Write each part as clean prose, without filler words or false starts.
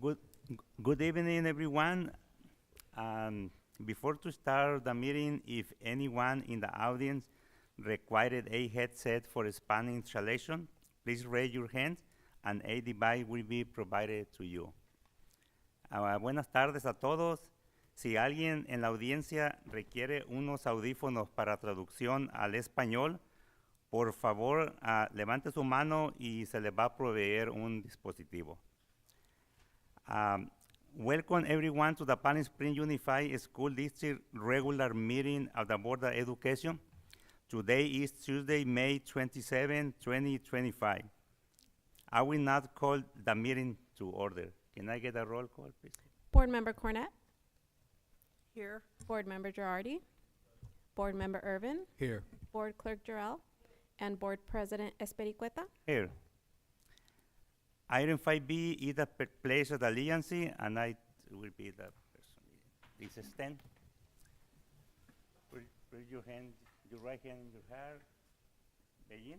Good, good evening, everyone. Before to start the meeting, if anyone in the audience required a headset for Spanish translation, please raise your hand and a device will be provided to you. Buenas tardes a todos. Si alguien en la audiencia requiere unos audífonos para traducción al español, por favor, levante su mano y se le va a proveer un dispositivo. Welcome everyone to the Palm Springs Unified School District regular meeting of the Board of Education. Today is Tuesday, May 27, 2025. I will not call the meeting to order. Can I get a roll call, please? Board Member Cornett. Here. Board Member Girardi. Board Member Irvin. Here. Board Clerk Jarrell. And Board President Espericueta. Here. Item 5B is the place of the allegiance, and I will be the person. Please stand. Put your hand, your right hand in your heart. Begin.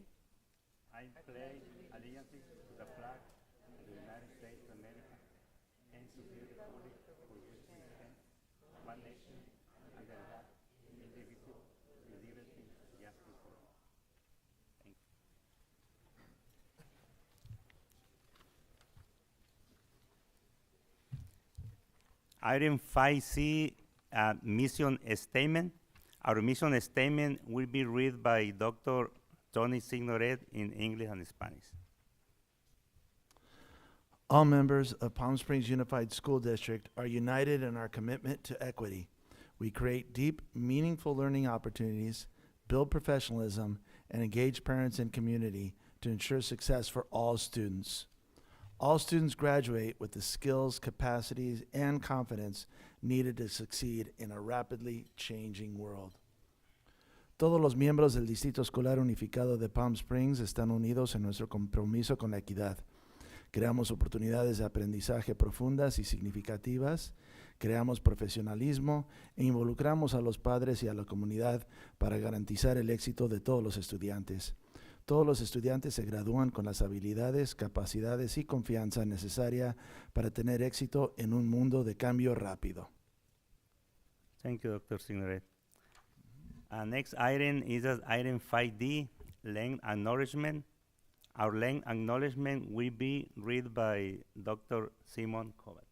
I pledge allegiance to the flag of the United States of America and to the republic for which it stands, one nation, under God, indivisible, with liberty and justice for all. Thank you. Item 5C, mission statement. Our mission statement will be read by Dr. Tony Signoret in English and Spanish. All members of Palm Springs Unified School District are united in our commitment to equity. We create deep, meaningful learning opportunities, build professionalism, and engage parents and community to ensure success for all students. All students graduate with the skills, capacities, and confidence needed to succeed in a rapidly changing world. Todos los miembros del Distrito Escolar Unificado de Palm Springs están unidos en nuestro compromiso con la equidad. Creamos oportunidades de aprendizaje profundas y significativas, creamos profesionalismo e involucramos a los padres y a la comunidad para garantizar el éxito de todos los estudiantes. Todos los estudiantes se gradúan con las habilidades, capacidades y confianza necesaria para tener éxito en un mundo de cambio rápido. Thank you, Dr. Signoret. Next item is item 5D, length acknowledgement. Our length acknowledgement will be read by Dr. Simon Kovac.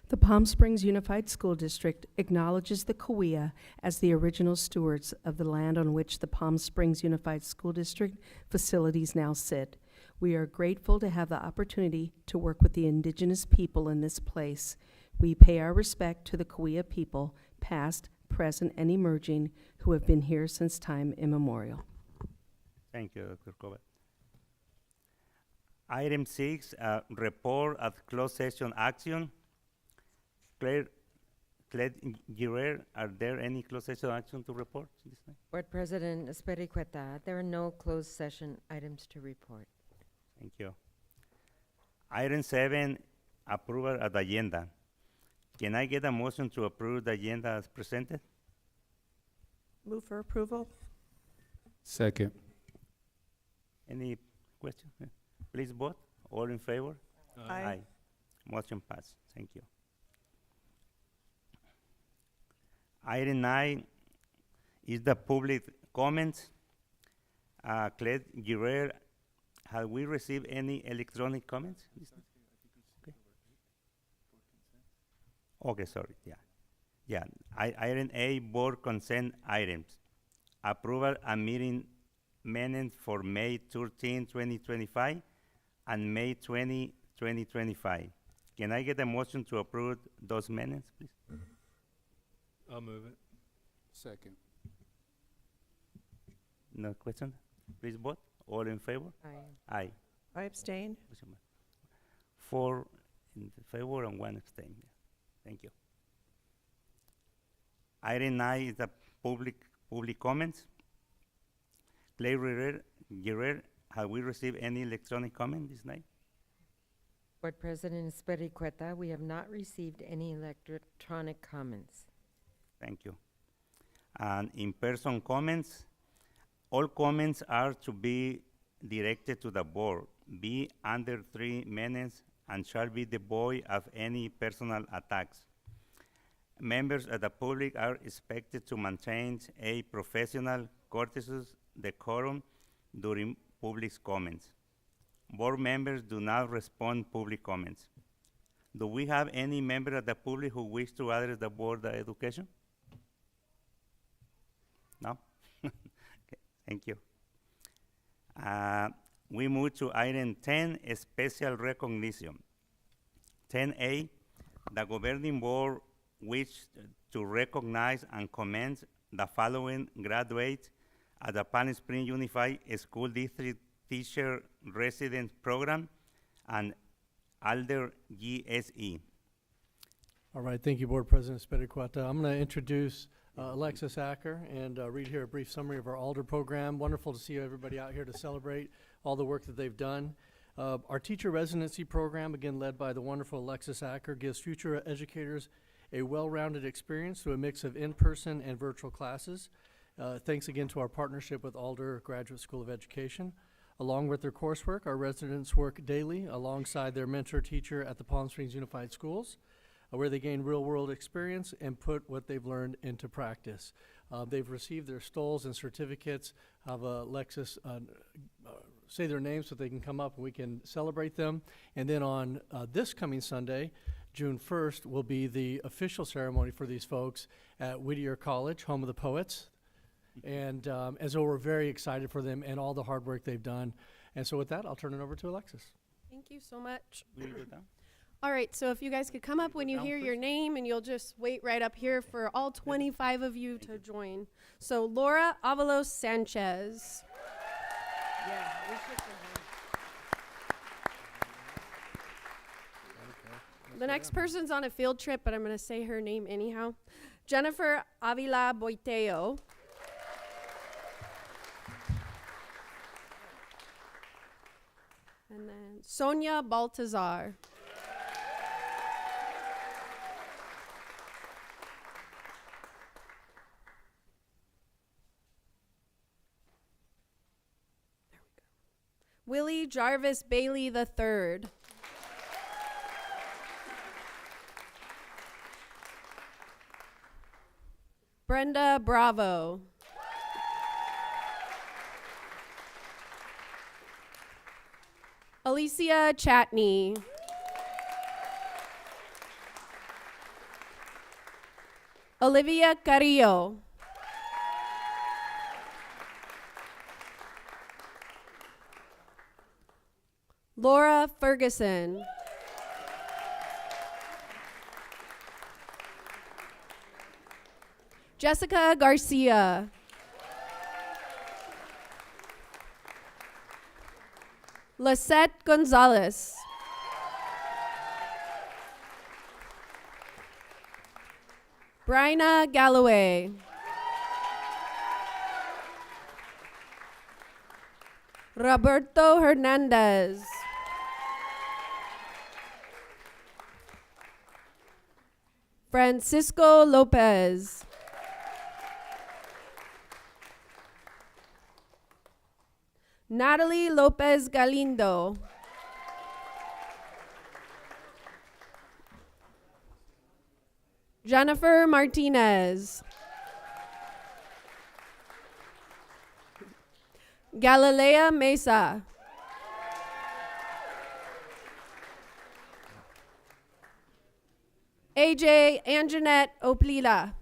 The Palm Springs Unified School District acknowledges the Cahuilla as the original stewards of the land on which the Palm Springs Unified School District facilities now sit. We are grateful to have the opportunity to work with the indigenous people in this place. We pay our respect to the Cahuilla people, past, present, and emerging, who have been here since time immemorial. Thank you, Dr. Kovac. Item 6, report at closed session action. Claire Guerrero, are there any closed session action to report this night? Board President Espericueta, there are no closed session items to report. Thank you. Item 7, approval of the agenda. Can I get a motion to approve the agenda as presented? Move for approval. Second. Any question? Please vote. All in favor? Aye. Motion passed. Thank you. Item 9 is the public comments. Claire Guerrero, have we received any electronic comments? Okay, sorry, yeah. Item A, board consent items. Approval and meeting minutes for May 13, 2025 and May 20, 2025. Can I get a motion to approve those minutes, please? I'll move it. Second. No question? Please vote. All in favor? Aye. Aye. I abstain. 4 in favor and 1 abstain. Thank you. Item 9 is the public comments. Claire Guerrero, have we received any electronic comment this night? Board President Espericueta, we have not received any electronic comments. Thank you. And in-person comments, all comments are to be directed to the board, be under 3 minutes and shall be devoid of any personal attacks. Members of the public are expected to maintain a professional, courteous decorum during public comments. Board members do not respond public comments. Do we have any member of the public who wish to address the Board of Education? No? Okay, thank you. We move to item 10, special recognition. 10A, the governing board wish to recognize and commend the following graduates at the Palm Springs Unified School District Teacher Resident Program and Alder GSE. All right, thank you, Board President Espericueta. I'm going to introduce Alexis Acker and read here a brief summary of our Alder program. Wonderful to see everybody out here to celebrate all the work that they've done. Our teacher residency program, again led by the wonderful Alexis Acker, gives future educators a well-rounded experience through a mix of in-person and virtual classes. Thanks again to our partnership with Alder Graduate School of Education. Along with their coursework, our residents work daily alongside their mentor teacher at the Palm Springs Unified Schools, where they gain real-world experience and put what they've learned into practice. They've received their stoles and certificates. Have Alexis say their names so they can come up and we can celebrate them. And then on this coming Sunday, June 1st, will be the official ceremony for these folks at Whittier College, home of the poets. And so we're very excited for them and all the hard work they've done. And so with that, I'll turn it over to Alexis. Thank you so much. Will you go down? All right, so if you guys could come up when you hear your name, and you'll just wait right up here for all 25 of you to join. So Laura Avalos Sanchez. Yeah, we should The next person's on a field trip, but I'm going to say her name anyhow. Jennifer Avila Boiteo. And then Sonia Baltazar. Willie Jarvis Bailey III. Brenda Bravo. Alicia Chatney. Olivia Carrillo. Laura Ferguson. Jessica Garcia. Lisette Gonzalez. Bryna Galloway. Roberto Hernandez. Francisco Lopez. Natalie Lopez Galindo. Jennifer Martinez. Galilea Mesa. AJ Anjanette Oplila.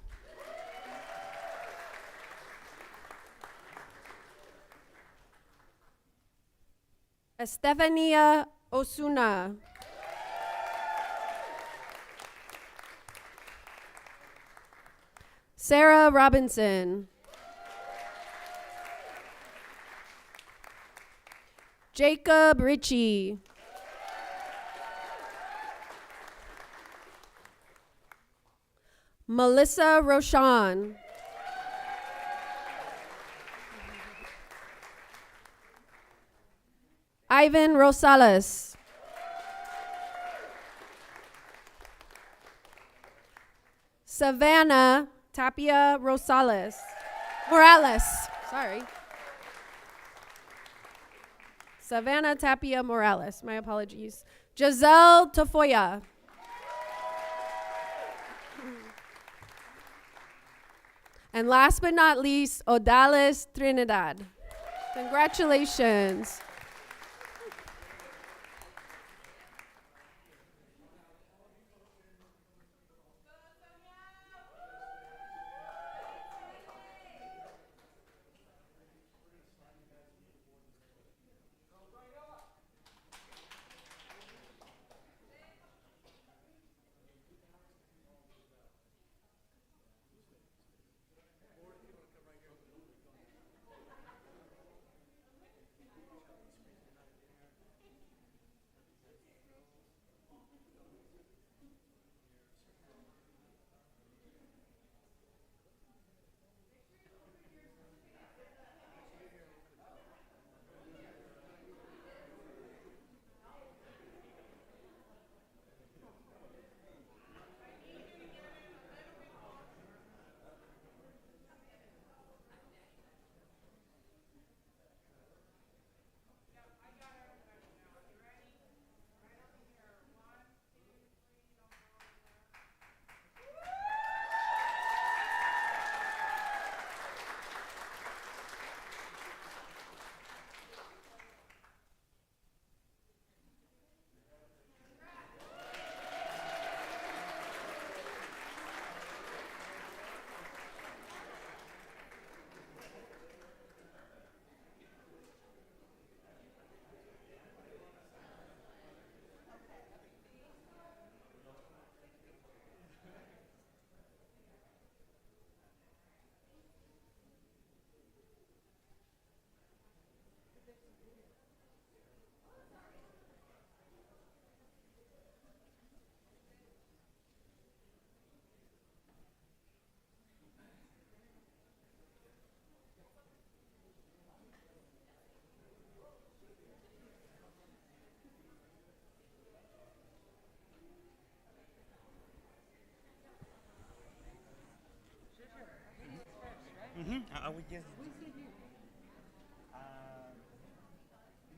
Estefania Osuna. Sarah Robinson. Jacob Ritchie. Melissa Roshan. Ivan Rosales. Savannah Tapia Morales. Sorry. Savannah Tapia Morales. My apologies. Giselle Tafoya. And last but not least, Odales Trinidad. Congratulations. I will just. You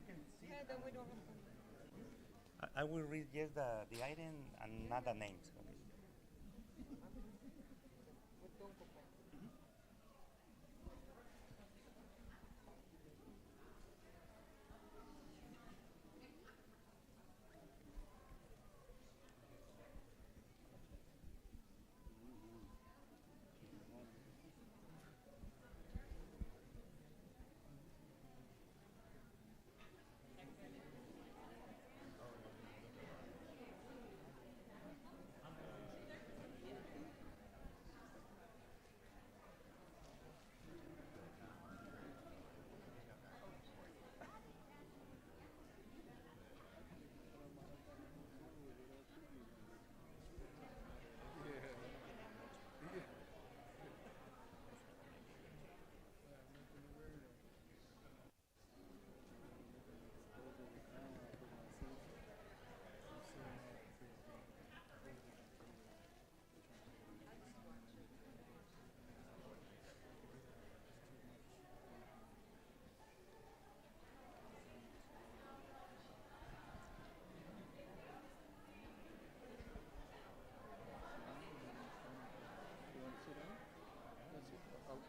can see. I will read just the item and not the names. Okay.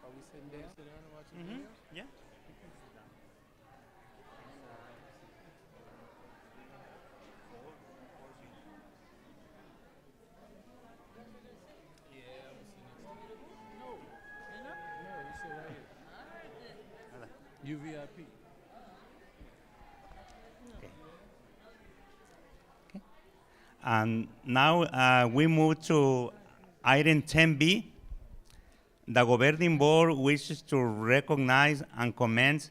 Are we sitting down? Sit down and watch the Mm-hmm. video? Yeah. Yeah, I'm sitting next to you. No, you sit right here. You VIP. Okay. Okay. And now we move to item 10B. The governing board wishes to recognize and commend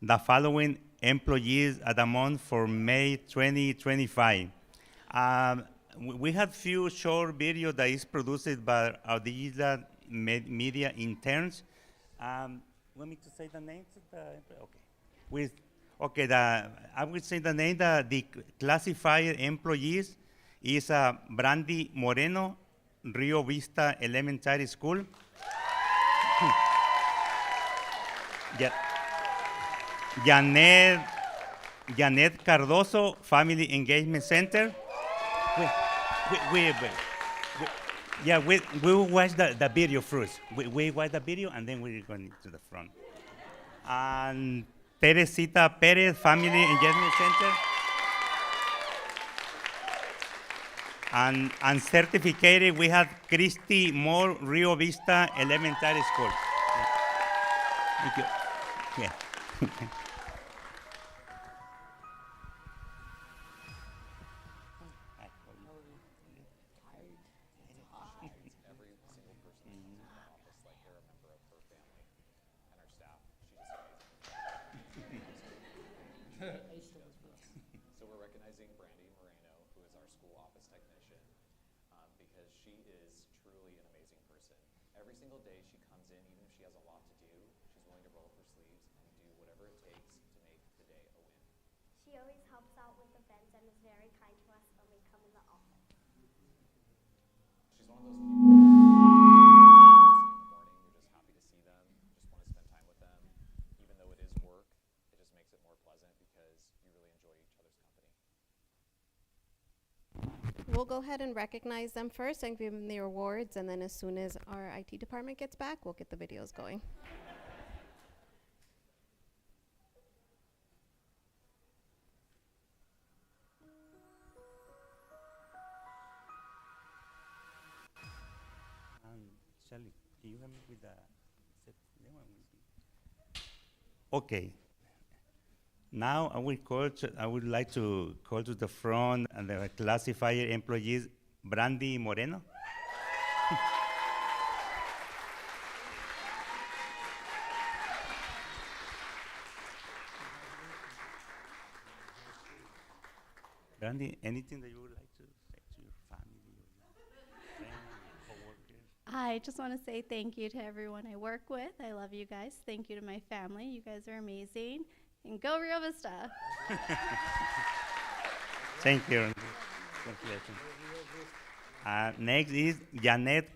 the following employees at the month for May 2025. We have few short video that is produced by our digital media interns. Want me to say the names? I will say the name. The classified employees is Brandy Moreno, Rio Vista Elementary School. Janet Janet Cardoso, Family Engagement Center. We yeah, we will watch the video first. We watch the video and then we're going to the front. And Teresita Perez, Family Engagement Center. And certificated, we have Christy Moore, Rio Vista Elementary School. Thank you. Yeah. So we're recognizing Brandy Moreno, who is our school office technician, because she is truly an amazing person. Every single day she comes in, even if she has a lot to do, she's willing to roll up her sleeves and do whatever it takes to make the day a win. She always helps out with events and is very kind to us when we come in the office. She's one of those people you see in the morning, you're just happy to see them, just want to spend time with them. Even though it is work, it just makes it more pleasant because you really enjoy each other's company. We'll go ahead and recognize them first and give them the awards, and then as soon as our IT department gets back, we'll get the videos going. Shelly, can you help me with the set? Okay. Now I would like to call to the front and the classifier employees, Brandy Moreno. Brandy, anything that you would like to say to your family or your friends, coworkers? I just want to say thank you to everyone I work with. I love you guys. Thank you to my family. You guys are amazing. And go Rio Vista. Thank you. Congratulations. Next is Janet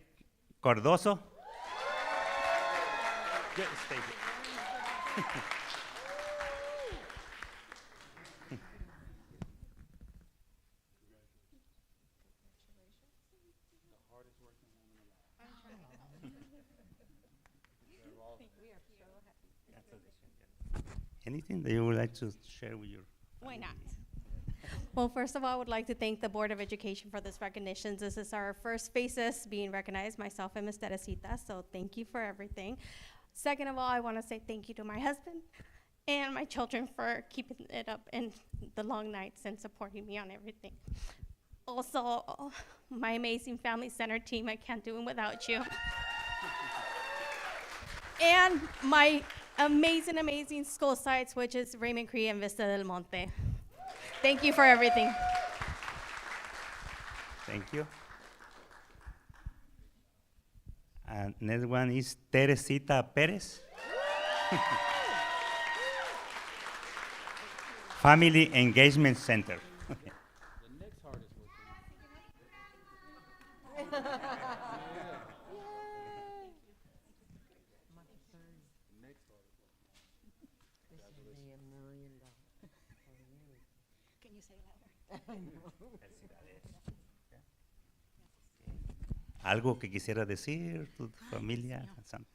Cardoso. Just stay here. Anything that you would like to share with your Why not? Well, first of all, I would like to thank the Board of Education for this recognition. This is our first faces being recognized, myself and Ms. Teresita, so thank you for everything. Second of all, I want to say thank you to my husband and my children for keeping it up in the long nights and supporting me on everything. Also, my amazing Family Center team, I can't do it without you. And my amazing, amazing school sites, which is Raymond Cree and Vista del Monte. Thank you for everything. Thank you. And next one is Teresita Perez. Family Engagement Center. The next hardest working. Next hardest Can you say that? Algo que quisiera decir, tu familia. Sam.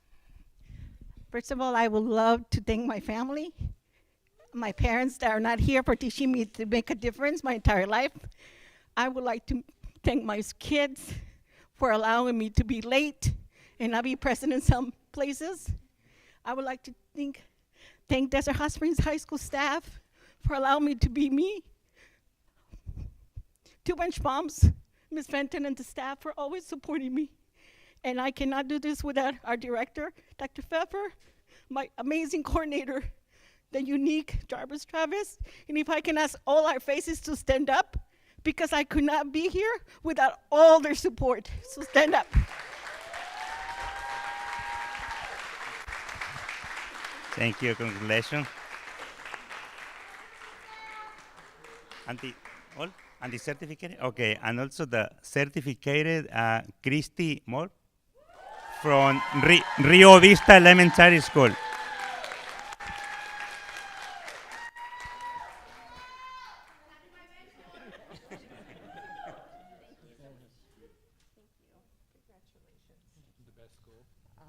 First of all, I would love to thank my family, my parents that are not here for teaching me to make a difference my entire life. I would like to thank my kids for allowing me to be late and not be present in some places. I would like to thank Desert Hot Springs High School staff for allowing me to be me. 2 bench moms, Ms. Fenton and the staff for always supporting me. And I cannot do this without our director, Dr. Pfeffer, my amazing coordinator, the unique Jarvis Travis. And if I can ask all our faces to stand up, because I could not be here without all their support. So stand up. Thank you, congratulations. And the certificate? Okay, and also the certificated Christy Moore from Rio Vista Elementary School.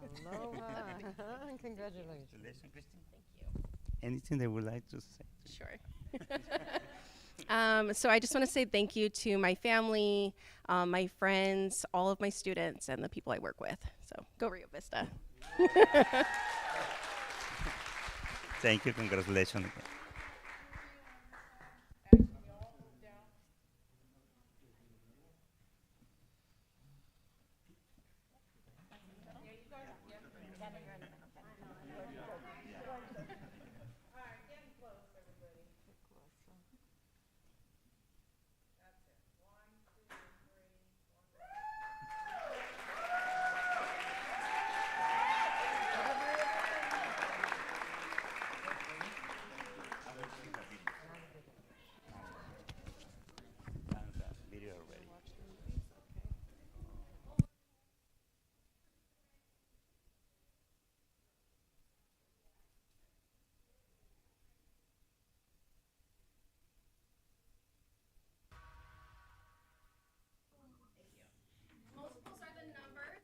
Aloha. Congratulations. Congratulations, Christine. Anything they would like to say? Sure. So I just want to say thank you to my family, my friends, all of my students, and the people I work with. So go Rio Vista. Thank you. Congratulations again. Video already. Multiples are the numbers.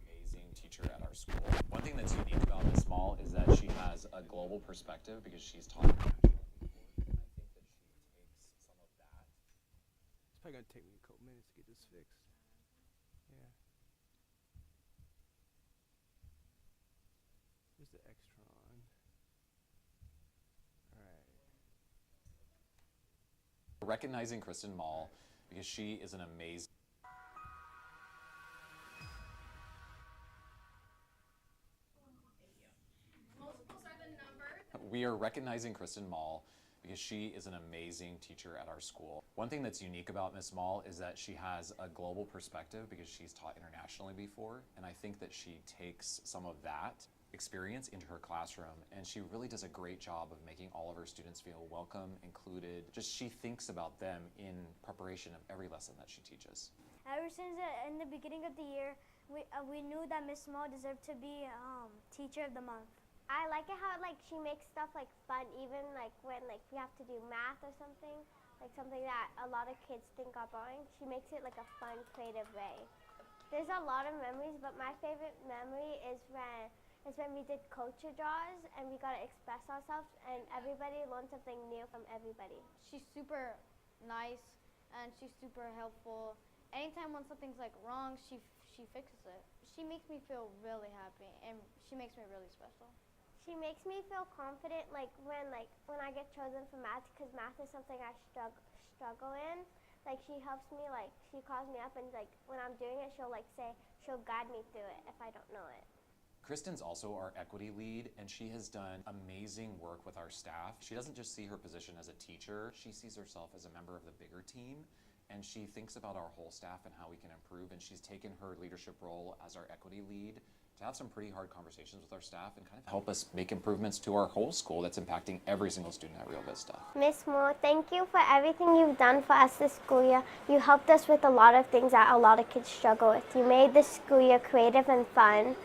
Amazing teacher at our school. One thing that's unique about Miss Mall is that she has a global perspective because she's taught internationally before, and I think that she takes some of that. It's probably gonna take me a couple minutes to get this fixed. Yeah. Where's the Extron? All right. Recognizing Kristen Mall because she is an amazing Multiples are the numbers. We are recognizing Kristen Mall because she is an amazing teacher at our school. One thing that's unique about Miss Mall is that she has a global perspective because she's taught internationally before, and I think that she takes some of that experience into her classroom, and she really does a great job of making all of her students feel welcome, included. Just she thinks about them in preparation of every lesson that she teaches. Ever since in the beginning of the year, we knew that Miss Small deserved to be Teacher of the Month. I like it how she makes stuff fun, even when we have to do math or something, something that a lot of kids think are boring. She makes it a fun, creative way. There's a lot of memories, but my favorite memory is when we did culture draws and we got to express ourselves, and everybody learned something new from everybody. She's super nice and she's super helpful. Anytime when something's wrong, she fixes it. She makes me feel really happy and she makes me really special. She makes me feel confident when I get chosen for math, because math is something I struggle in. She helps me, she calls me up and when I'm doing it, she'll she'll guide me through it if I don't know it. Kristen's also our equity lead, and she has done amazing work with our staff. She doesn't just see her position as a teacher, she sees herself as a member of the bigger team, and she thinks about our whole staff and how we can improve, and she's taken her leadership role as our equity lead to have some pretty hard conversations with our staff and kind of help us make improvements to our whole school that's impacting every single student at Rio Vista. Miss Moore, thank you for everything you've done for us this school year. You helped us with a lot of things that a lot of kids struggle with. You made this school year creative and fun,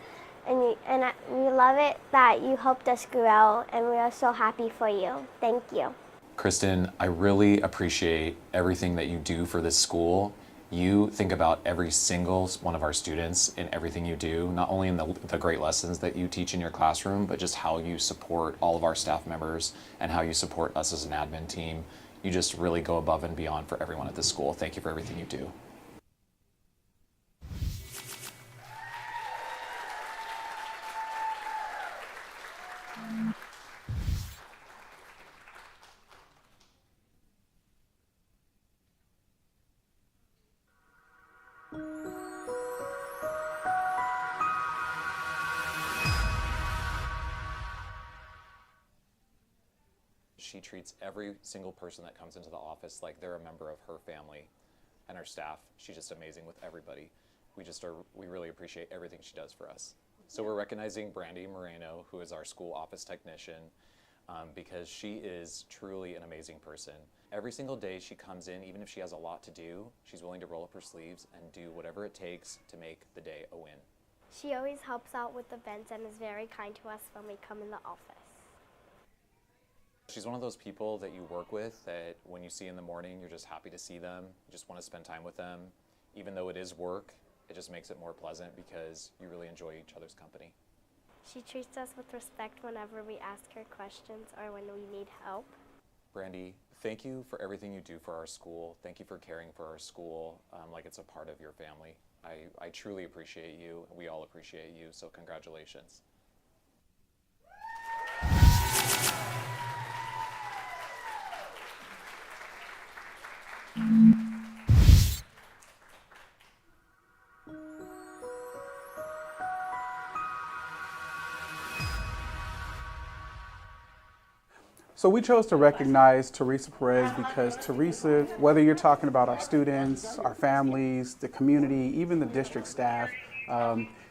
and we love it that you helped us grow, and we are so happy for you. Thank you. Kristen, I really appreciate everything that you do for this school. You think about every single one of our students in everything you do, not only in the great lessons that you teach in your classroom, but just how you support all of our staff members and how you support us as an admin team. You just really go above and beyond for everyone at this school. Thank you for everything you do. treats every single person that comes into the office like they're a member of her family and her staff. She's just amazing with everybody. We really appreciate everything she does for us. So we're recognizing Brandy Moreno, who is our school office technician, because she is truly an amazing person. Every single day she comes in, even if she has a lot to do, she's willing to roll up her sleeves and do whatever it takes to make the day a win. She always helps out with events and is very kind to us when we come in the office. She's one of those people that you work with that when you see in the morning, you're just happy to see them. You just want to spend time with them. Even though it is work, it just makes it more pleasant because you really enjoy each other's company. She treats us with respect whenever we ask her questions or when we need help. Brandy, thank you for everything you do for our school. Thank you for caring for our school like it's a part of your family. I truly appreciate you. We all appreciate you, so congratulations. So we chose to recognize Teresa Perez because Teresa, whether you're talking about our students, our families, the community, even the district staff,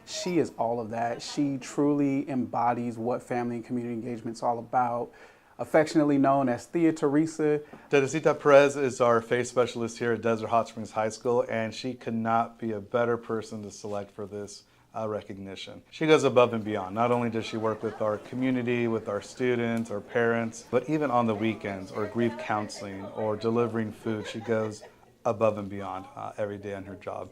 she is all of that. She truly embodies what family and community engagement is all about. Affectionately known as Thea Teresa. Teresita Perez is our faith specialist here at Desert Hot Springs High School, and she could not be a better person to select for this recognition. She goes above and beyond. Not only does she work with our community, with our students, our parents, but even on the weekends or grief counseling or delivering food, she goes above and beyond every day on her job.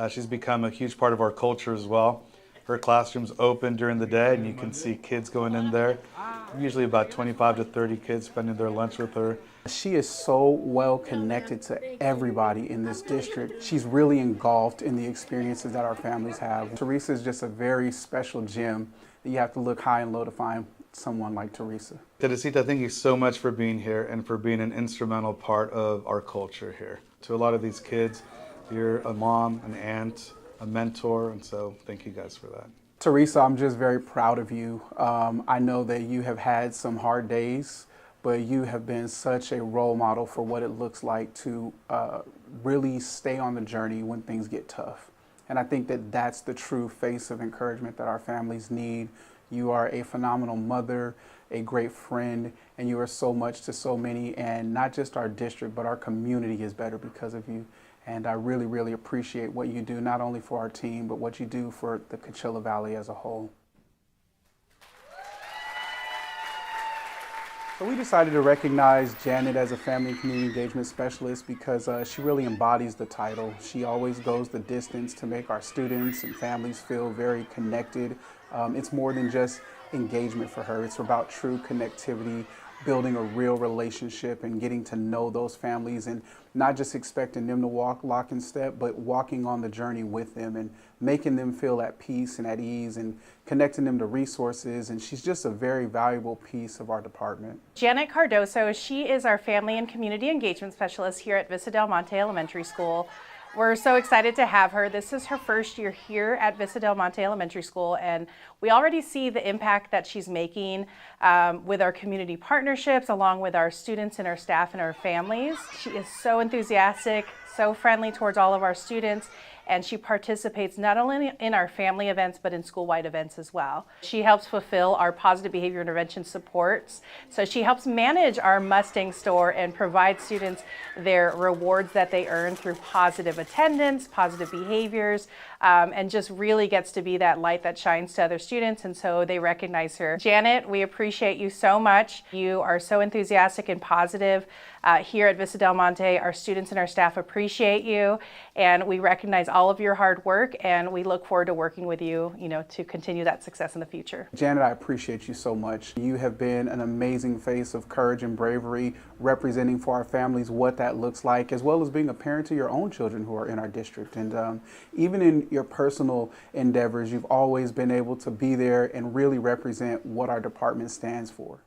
She's become a huge part of our culture as well. Her classroom's open during the day and you can see kids going in there. Usually about 25 to 30 kids spending their lunch with her. She is so well connected to everybody in this district. She's really engulfed in the experiences that our families have. Teresa is just a very special gem that you have to look high and low to find someone like Teresa. Teresita, thank you so much for being here and for being an instrumental part of our culture here. To a lot of these kids, you're a mom, an aunt, a mentor, and so thank you guys for that. Teresa, I'm just very proud of you. I know that you have had some hard days, but you have been such a role model for what it looks like to really stay on the journey when things get tough. And I think that that's the true face of encouragement that our families need. You are a phenomenal mother, a great friend, and you are so much to so many, and not just our district, but our community is better because of you. And I really, really appreciate what you do, not only for our team, but what you do for the Coachella Valley as a whole. So we decided to recognize Janet as a family and community engagement specialist because she really embodies the title. She always goes the distance to make our students and families feel very connected. It's more than just engagement for her. It's about true connectivity, building a real relationship and getting to know those families and not just expecting them to walk lock and step, but walking on the journey with them and making them feel at peace and at ease and connecting them to resources. And she's just a very valuable piece of our department. Janet Cardoso, she is our family and community engagement specialist here at Vista Del Monte Elementary School. We're so excited to have her. This is her first year here at Vista Del Monte Elementary School, and we already see the impact that she's making with our community partnerships, along with our students and our staff and our families. She is so enthusiastic, so friendly towards all of our students, and she participates not only in our family events, but in school-wide events as well. She helps fulfill our positive behavior intervention supports. So she helps manage our Mustang store and provide students their rewards that they earn through positive attendance, positive behaviors, and just really gets to be that light that shines to other students, and so they recognize her. Janet, we appreciate you so much. You are so enthusiastic and positive here at Vista Del Monte. Our students and our staff appreciate you, and we recognize all of your hard work, and we look forward to working with you, to continue that success in the future. Janet, I appreciate you so much. You have been an amazing face of courage and bravery, representing for our families what that looks like, as well as being a parent to your own children who are in our district. And even in your personal endeavors, you've always been able to be there and really represent what our department stands for.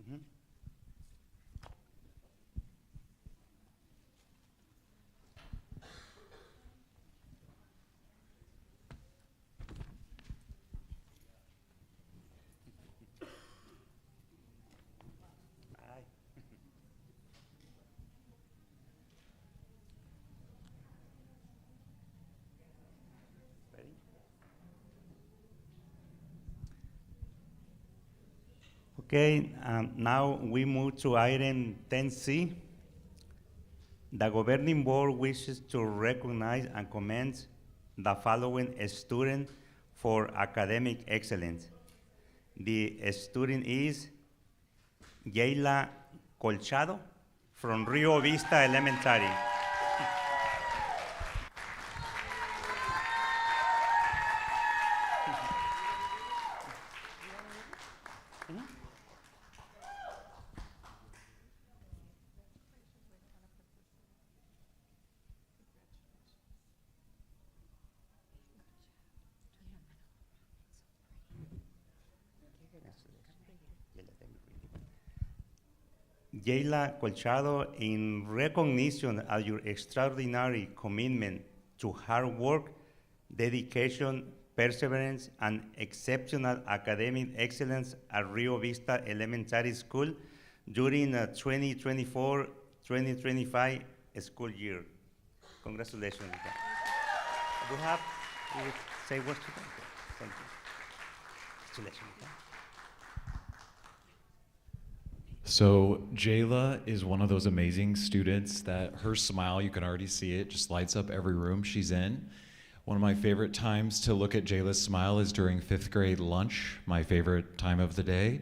Mhm. Aye. Ready? Okay, now we move to item 10C. The governing board wishes to recognize and commend the following student for academic excellence. The student is Yayla Colchado from Rio Vista Elementary. Yayla Colchado, in recognition of your extraordinary commitment to hard work, dedication, perseverance, and exceptional academic excellence at Rio Vista Elementary School during the 2024-2025 school year. Congratulations. Do you have, you would say words to them? Thank you. Congratulations. So Jayla is one of those amazing students that her smile, you can already see it, just lights up every room she's in. One of my favorite times to look at Jayla's smile is during 5th grade lunch, my favorite time of the day.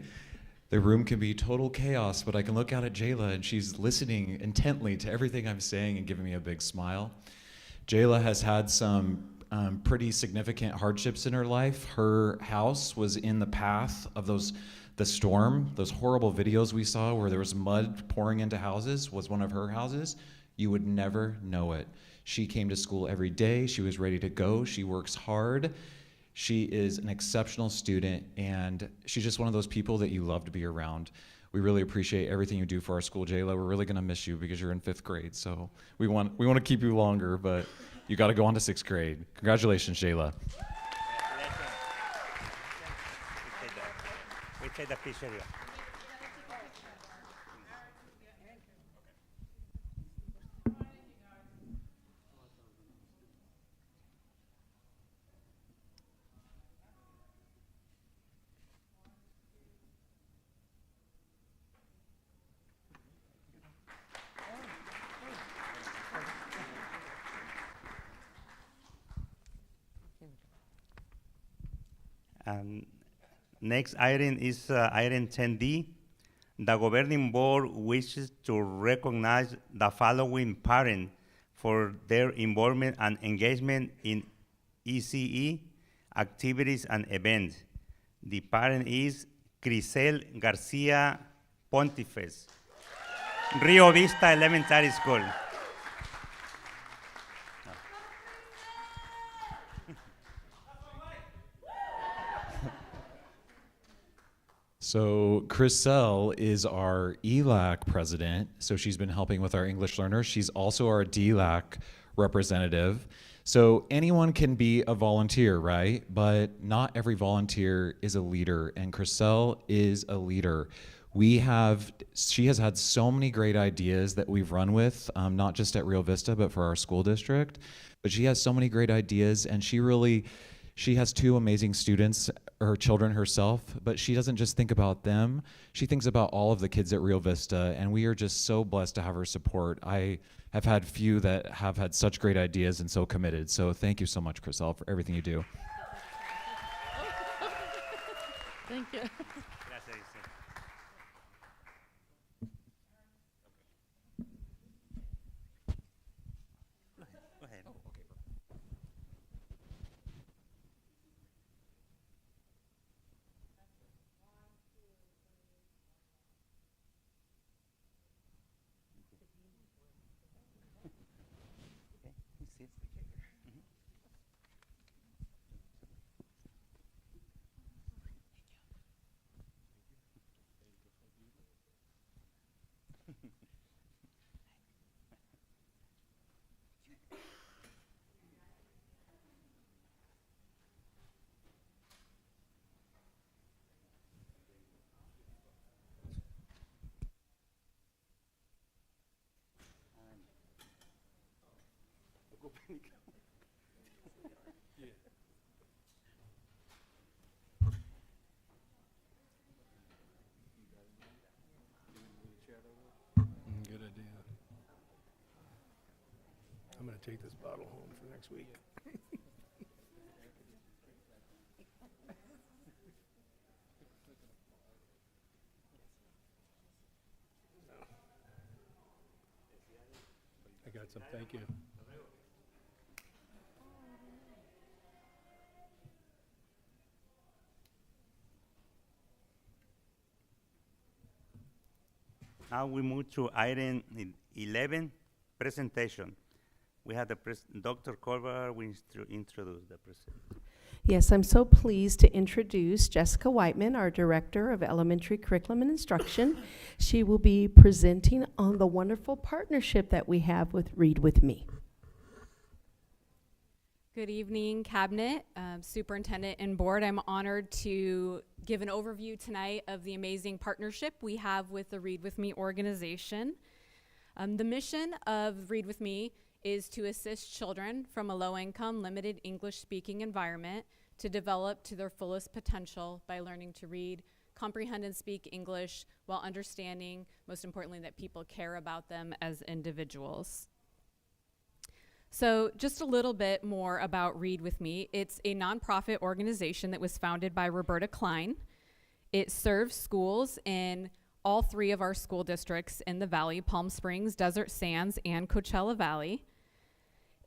The room can be total chaos, but I can look out at Jayla and she's listening intently to everything I'm saying and giving me a big smile. Jayla has had some pretty significant hardships in her life. Her house was in the path of the storm. Those horrible videos we saw where there was mud pouring into houses was one of her houses. You would never know it. She came to school every day. She was ready to go. She works hard. She is an exceptional student, and she's just one of those people that you love to be around. We really appreciate everything you do for our school, Jayla. We're really gonna miss you because you're in 5th grade, so we want to keep you longer, but you gotta go on to 6th grade. Congratulations, Jayla. We take the picture here. Next item is item 10D. The governing board wishes to recognize the following parents for their involvement and engagement in ECE activities and events. The parent is Crisel Garcia Pontifes, Rio Vista Elementary School. So Crisel is our ELAC president, so she's been helping with our English learners. She's also our DLAC representative. So anyone can be a volunteer, right? But not every volunteer is a leader, and Crisel is a leader. She has had so many great ideas that we've run with, not just at Rio Vista, but for our school district. But she has so many great ideas, and she has 2 amazing students, her children herself, but she doesn't just think about them. She thinks about all of the kids at Rio Vista, and we are just so blessed to have her support. I have had few that have had such great ideas and so committed. So thank you so much, Crisel, for everything you do. Thank you. Go ahead. Good idea. I'm gonna take this bottle home for next week. I got some, thank you. Now we move to item 11, presentation. We have the Dr. Colbert will introduce the presentation. Yes, I'm so pleased to introduce Jessica Whiteman, our Director of Elementary Curriculum and Instruction. She will be presenting on the wonderful partnership that we have with Read With Me. Good evening, Cabinet, Superintendent, and Board. I'm honored to give an overview tonight of the amazing partnership we have with the Read With Me organization. The mission of Read With Me is to assist children from a low-income, limited English-speaking environment to develop to their fullest potential by learning to read, comprehend, and speak English while understanding, most importantly, that people care about them as individuals. So just a little bit more about Read With Me. It's a nonprofit organization that was founded by Roberta Klein. It serves schools in all 3 of our school districts in the Valley: Palm Springs, Desert Sands, and Coachella Valley.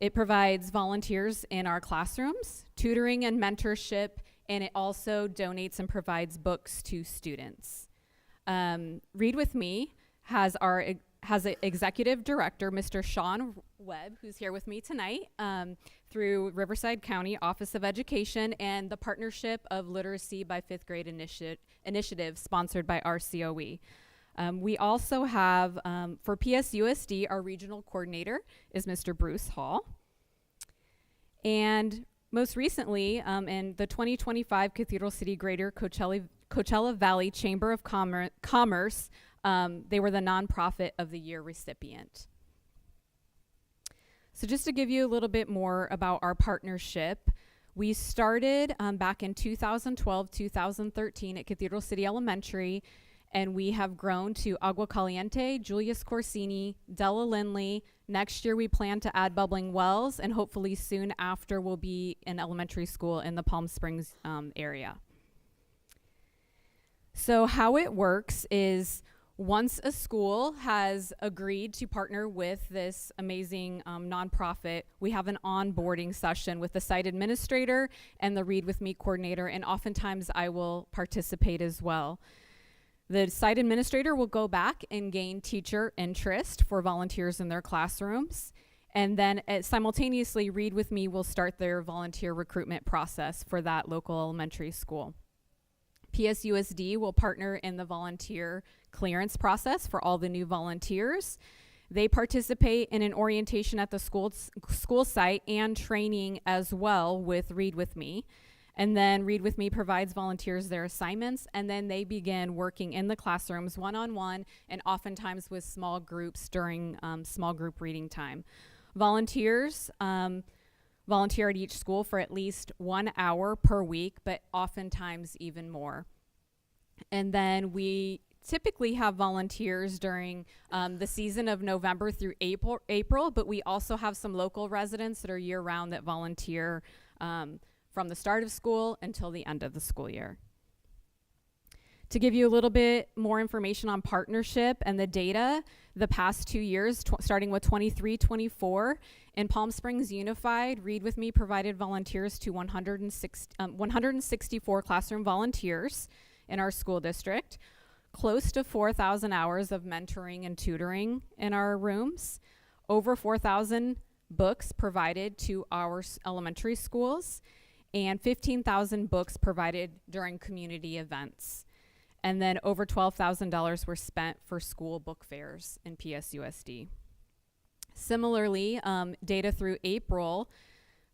It provides volunteers in our classrooms, tutoring and mentorship, and it also donates and provides books to students. Read With Me has an executive director, Mr. Sean Webb, who's here with me tonight, through Riverside County Office of Education and the Partnership of Literacy by 5th Grade initiative sponsored by RCOE. We also have, for PSUSD, our regional coordinator is Mr. Bruce Hall. And most recently, in the 2025 Cathedral City Greater Coachella Valley Chamber of Commerce, they were the Nonprofit of the Year recipient. So just to give you a little bit more about our partnership, we started back in 2012-2013 at Cathedral City Elementary, and we have grown to Agua Caliente, Julius Corsini, Della Lindley. Next year we plan to add Bubbling Wells, and hopefully soon after we'll be an elementary school in the Palm Springs area. So how it works is once a school has agreed to partner with this amazing nonprofit, we have an onboarding session with the site administrator and the Read With Me coordinator, and oftentimes I will participate as well. The site administrator will go back and gain teacher interest for volunteers in their classrooms, and then simultaneously Read With Me will start their volunteer recruitment process for that local elementary school. PSUSD will partner in the volunteer clearance process for all the new volunteers. They participate in an orientation at the school site and training as well with Read With Me. And then Read With Me provides volunteers their assignments, and then they begin working in the classrooms one-on-one and oftentimes with small groups during small group reading time. Volunteers volunteer at each school for at least 1 hour per week, but oftentimes even more. And then we typically have volunteers during the season of November through April, but we also have some local residents that are year-round that volunteer from the start of school until the end of the school year. To give you a little bit more information on partnership and the data, the past 2 years, starting with 23-24, in Palm Springs Unified, Read With Me provided volunteers to 164 classroom volunteers in our school district, close to 4,000 hours of mentoring and tutoring in our rooms, over 4,000 books provided to our elementary schools, and 15,000 books provided during community events. And then over $12,000 were spent for school book fairs in PSUSD. Similarly, data through April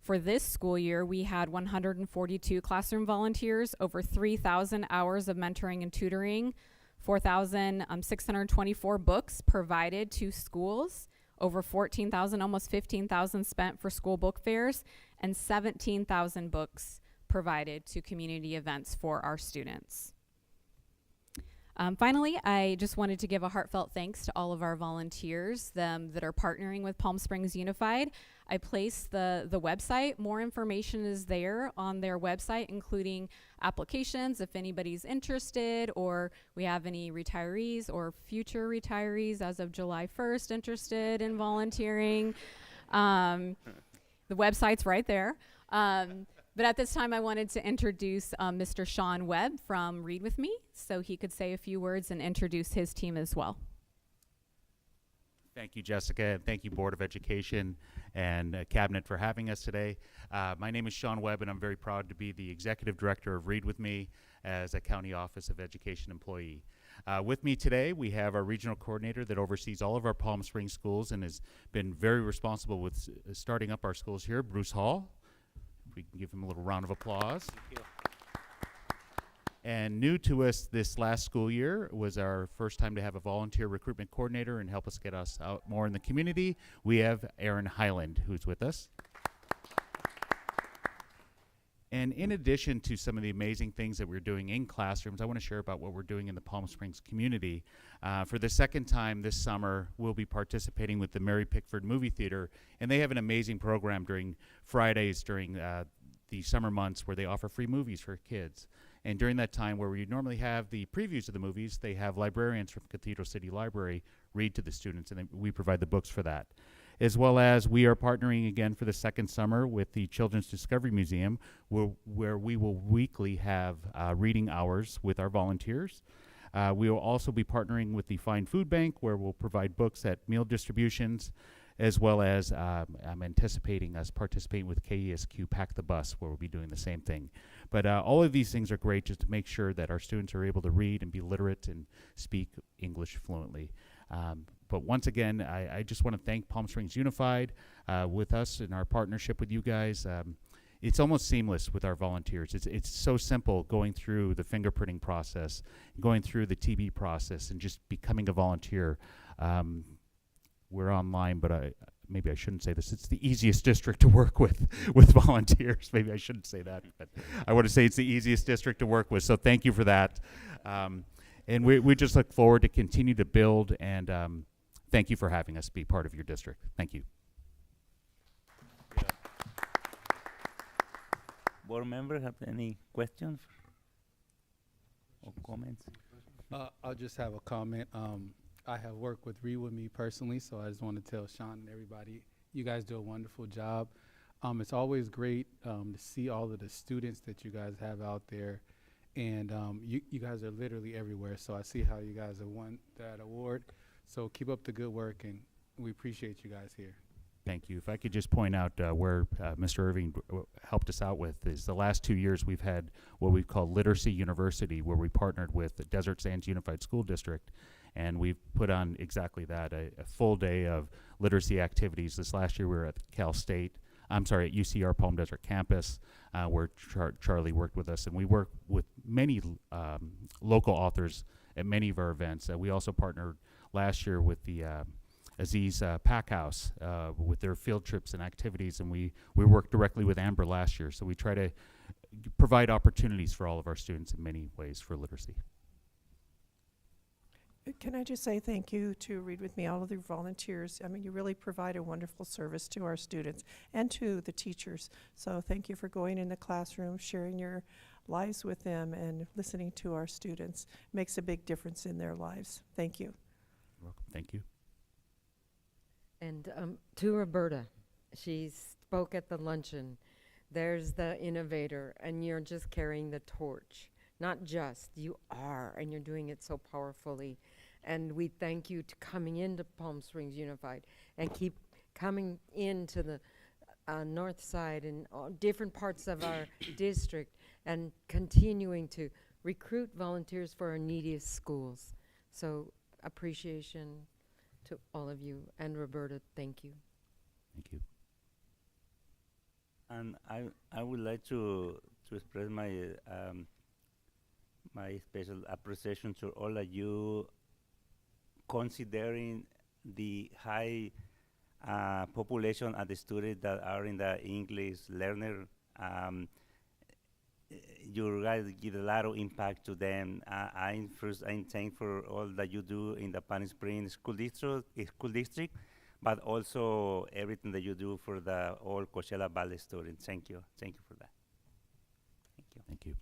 for this school year, we had 142 classroom volunteers, over 3,000 hours of mentoring and tutoring, 4,624 books provided to schools, over 14,000, almost 15,000 spent for school book fairs, and 17,000 books provided to community events for our students. Finally, I just wanted to give a heartfelt thanks to all of our volunteers that are partnering with Palm Springs Unified. I placed the website. More information is there on their website, including applications if anybody's interested, or we have any retirees or future retirees as of July 1st interested in volunteering. The website's right there. But at this time, I wanted to introduce Mr. Sean Webb from Read With Me, so he could say a few words and introduce his team as well. Thank you, Jessica, and thank you, Board of Education and Cabinet for having us today. My name is Sean Webb, and I'm very proud to be the Executive Director of Read With Me as a County Office of Education employee. With me today, we have our Regional Coordinator that oversees all of our Palm Springs schools and has been very responsible with starting up our schools here, Bruce Hall. We can give him a little round of applause. Thank you. And new to us this last school year was our first time to have a volunteer recruitment coordinator and help us get us out more in the community. We have Aaron Highland, who's with us. And in addition to some of the amazing things that we're doing in classrooms, I want to share about what we're doing in the Palm Springs community. For the second time this summer, we'll be participating with the Mary Pickford Movie Theater, and they have an amazing program during Fridays during the summer months where they offer free movies for kids. And during that time where we normally have the previews of the movies, they have librarians from Cathedral City Library read to the students, and we provide the books for that. As well as we are partnering again for the second summer with the Children's Discovery Museum, where we will weekly have reading hours with our volunteers. We will also be partnering with the Fine Food Bank, where we'll provide books at meal distributions, as well as I'm anticipating us participating with KESQ Pack the Bus, where we'll be doing the same thing. But all of these things are great just to make sure that our students are able to read and be literate and speak English fluently. But once again, I just want to thank Palm Springs Unified with us in our partnership with you guys. It's almost seamless with our volunteers. It's so simple going through the fingerprinting process, going through the TB process, and just becoming a volunteer. We're online, but maybe I shouldn't say this. It's the easiest district to work with volunteers. Maybe I shouldn't say that, but I want to say it's the easiest district to work with. So thank you for that. And we just look forward to continue to build, and thank you for having us be part of your district. Thank you. Board members have any questions or comments? I'll just have a comment. I have worked with Read With Me personally, so I just want to tell Sean and everybody, you guys do a wonderful job. It's always great to see all of the students that you guys have out there. And you guys are literally everywhere, so I see how you guys have won that award. So keep up the good work, and we appreciate you guys here. Thank you. If I could just point out where Mr. Irving helped us out with is the last 2 years we've had what we've called Literacy University, where we partnered with the Desert Sands Unified School District, and we've put on exactly that, a full day of literacy activities. This last year we were at Cal State. I'm sorry, at UCR Palm Desert campus, where Charlie worked with us, and we work with many local authors at many of our events. We also partnered last year with the Aziz Pack House with their field trips and activities, and we worked directly with Amber last year. So we try to provide opportunities for all of our students in many ways for literacy. Can I just say thank you to Read With Me, all of the volunteers. I mean, you really provide a wonderful service to our students and to the teachers. So thank you for going in the classroom, sharing your lives with them, and listening to our students. Makes a big difference in their lives. Thank you. You're welcome. Thank you. And to Roberta, she spoke at the luncheon. There's the innovator, and you're just carrying the torch. Not just, you are, and you're doing it so powerfully. And we thank you to coming into Palm Springs Unified and keep coming into the north side and different parts of our district and continuing to recruit volunteers for our neediest schools. So appreciation to all of you. And Roberta, thank you. Thank you. And I would like to express my my special appreciation to all of you, considering the high population of the students that are in the English learner. You guys give a lot of impact to them. I'm thankful for all that you do in the Palm Springs school district, but also everything that you do for the all Coachella Valley students. Thank you for that. Thank you. Thank you.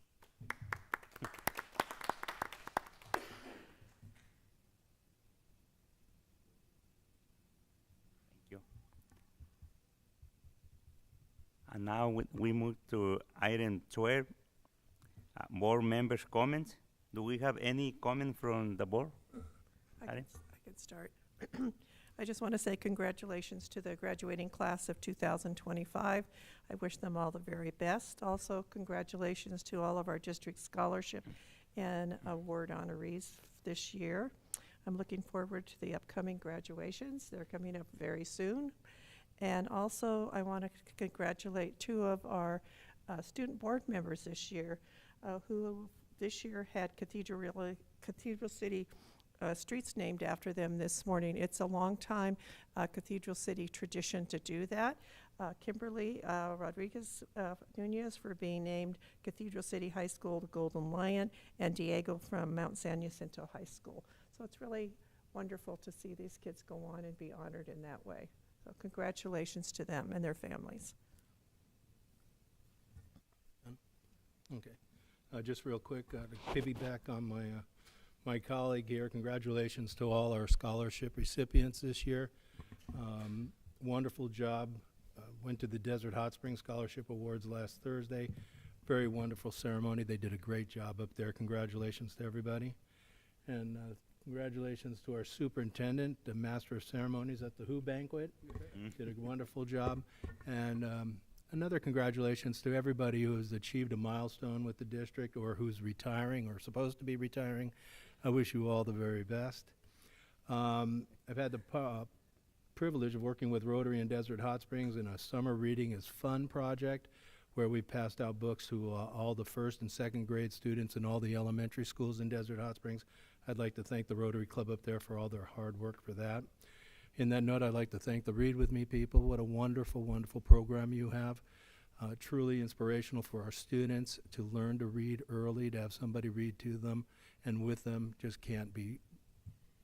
Thank you. And now we move to item 12, board members' comments. Do we have any comment from the board? I can start. I just want to say congratulations to the graduating class of 2025. I wish them all the very best. Also, congratulations to all of our district scholarship and award honorees this year. I'm looking forward to the upcoming graduations. They're coming up very soon. And also, I want to congratulate two of our student board members this year, who this year had Cathedral City streets named after them this morning. It's a long time Cathedral City tradition to do that. Kimberly Rodriguez Nunez for being named Cathedral City High School, the Golden Lion, and Diego from Mount San Jacinto High School. So it's really wonderful to see these kids go on and be honored in that way. So congratulations to them and their families. Okay. Just real quick, to piggyback on my colleague here, congratulations to all our scholarship recipients this year. Wonderful job. Went to the Desert Hot Springs Scholarship Awards last Thursday. Very wonderful ceremony. They did a great job up there. Congratulations to everybody. And congratulations to our superintendent, the Master of Ceremonies at the Who Banquet. Did a wonderful job. And another congratulations to everybody who has achieved a milestone with the district or who's retiring or supposed to be retiring. I wish you all the very best. I've had the privilege of working with Rotary in Desert Hot Springs in a summer reading is fun project where we passed out books to all the first and second grade students in all the elementary schools in Desert Hot Springs. I'd like to thank the Rotary Club up there for all their hard work for that. In that note, I'd like to thank the Read With Me people. What a wonderful, wonderful program you have. Truly inspirational for our students to learn to read early, to have somebody read to them and with them. Just can't be,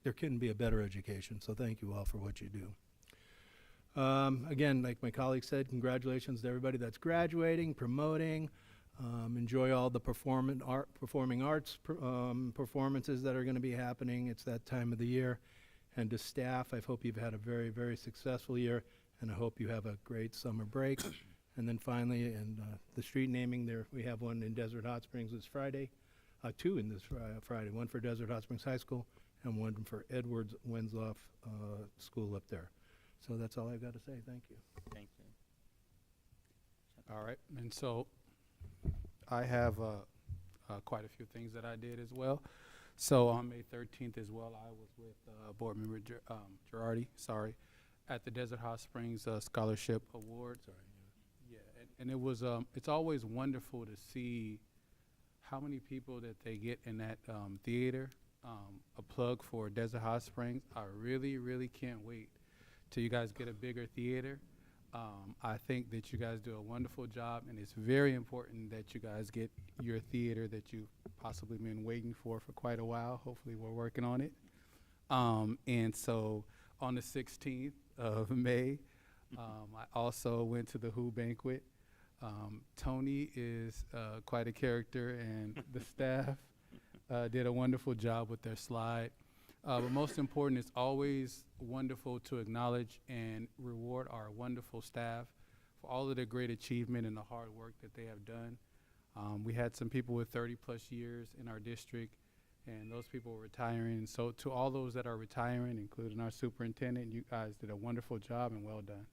there couldn't be a better education. So thank you all for what you do. Again, like my colleague said, congratulations to everybody that's graduating, promoting. Enjoy all the performing arts performances that are going to be happening. It's that time of the year. And to staff, I hope you've had a very, very successful year, and I hope you have a great summer break. And then finally, the street naming there, we have one in Desert Hot Springs this Friday, two in this Friday, one for Desert Hot Springs High School and one for Edwards Wensloff School up there. So that's all I've got to say. Thank you. Thank you. All right. And so I have quite a few things that I did as well. So on May 13th as well, I was with board member Girardi, at the Desert Hot Springs Scholarship Award. Yeah, and it was, it's always wonderful to see how many people that they get in that theater. A plug for Desert Hot Springs. I really, really can't wait till you guys get a bigger theater. I think that you guys do a wonderful job, and it's very important that you guys get your theater that you've possibly been waiting for quite a while. Hopefully we're working on it. And so on the 16th of May, I also went to the Who Banquet. Tony is quite a character, and the staff did a wonderful job with their slide. But most important, it's always wonderful to acknowledge and reward our wonderful staff for all of their great achievement and the hard work that they have done. We had some people with 30+ years in our district, and those people were retiring. So to all those that are retiring, including our superintendent, you guys did a wonderful job and well done.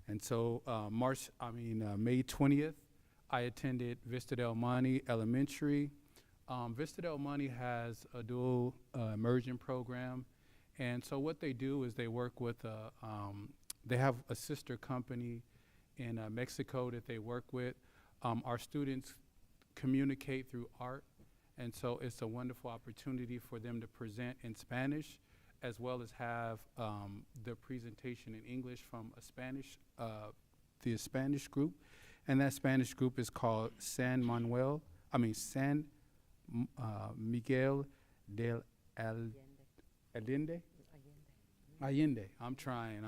And so May 20th, I attended Vista Del Monte Elementary. Vista Del Monte has a dual immersion program, and so what they do is they work with they have a sister company in Mexico that they work with. Our students communicate through art, and so it's a wonderful opportunity for them to present in Spanish, as well as have the presentation in English from the Spanish group, and that Spanish group is called San Miguel del Allende. I'm trying.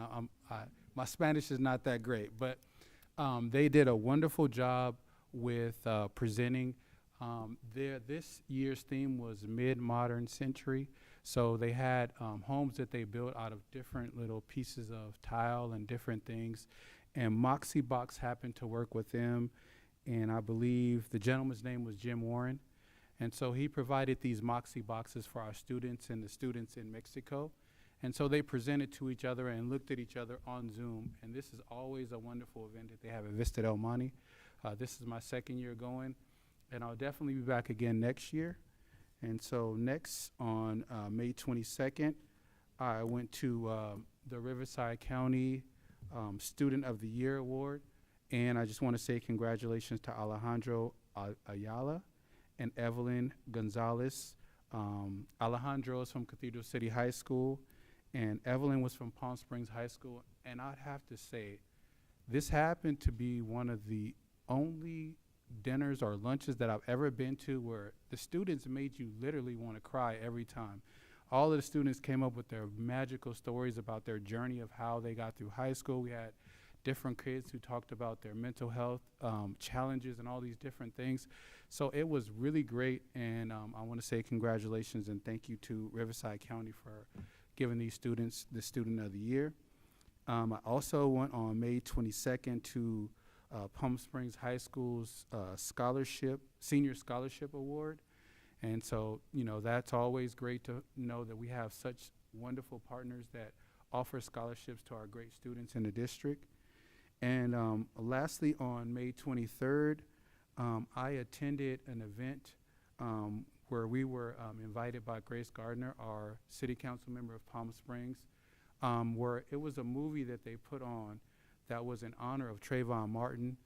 My Spanish is not that great, but they did a wonderful job with presenting. This year's theme was mid-modern century. So they had homes that they built out of different little pieces of tile and different things. And Moxie Box happened to work with them. And I believe the gentleman's name was Jim Warren. And so he provided these Moxie Boxes for our students and the students in Mexico. And so they presented to each other and looked at each other on Zoom. And this is always a wonderful event that they have at Vista Del Monte. This is my second year going, and I'll definitely be back again next year. And so next on May 22nd, I went to the Riverside County Student of the Year Award. And I just want to say congratulations to Alejandro Ayala and Evelyn Gonzalez. Alejandro is from Cathedral City High School, and Evelyn was from Palm Springs High School. And I'd have to say, this happened to be one of the only dinners or lunches that I've ever been to where the students made you literally want to cry every time. All of the students came up with their magical stories about their journey of how they got through high school. We had different kids who talked about their mental health challenges and all these different things. So it was really great, and I want to say congratulations and thank you to Riverside County for giving these students the Student of the Year. I also went on May 22nd to Palm Springs High School's Senior Scholarship Award. And so, you know, that's always great to know that we have such wonderful partners that offer scholarships to our great students in the district. And lastly, on May 23rd, I attended an event where we were invited by Grace Gardner, our city council member of Palm Springs, where it was a movie that they put on that was in honor of Trayvon Martin.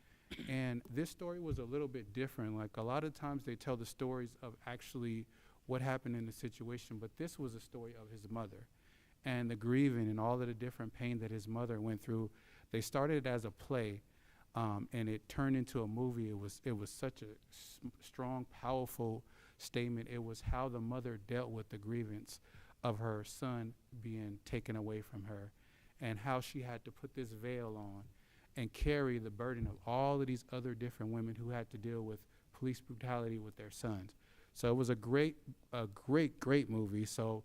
And this story was a little bit different. Like a lot of times they tell the stories of actually what happened in the situation, but this was a story of his mother and the grieving and all of the different pain that his mother went through. They started it as a play, and it turned into a movie. It was such a strong, powerful statement. It was how the mother dealt with the grievance of her son being taken away from her, and how she had to put this veil on and carry the burden of all of these other different women who had to deal with police brutality with their sons. So it was a great movie. So,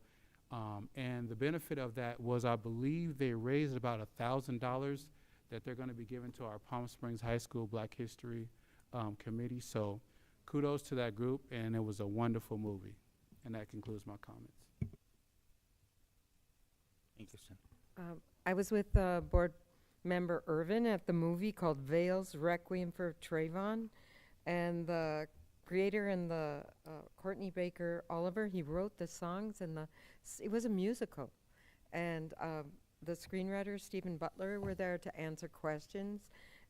and the benefit of that was, I believe they raised about $1,000 that they're going to be giving to our Palm Springs High School Black History Committee. So kudos to that group, and it was a wonderful movie. And that concludes my comments. Thank you, sir. I was with board member Irvin at the movie called Veils, Requiem for Trayvon, and the creator and the Courtney Baker Oliver, he wrote the songs, and it was a musical. And the screenwriter, Stephen Butler, were there to answer questions,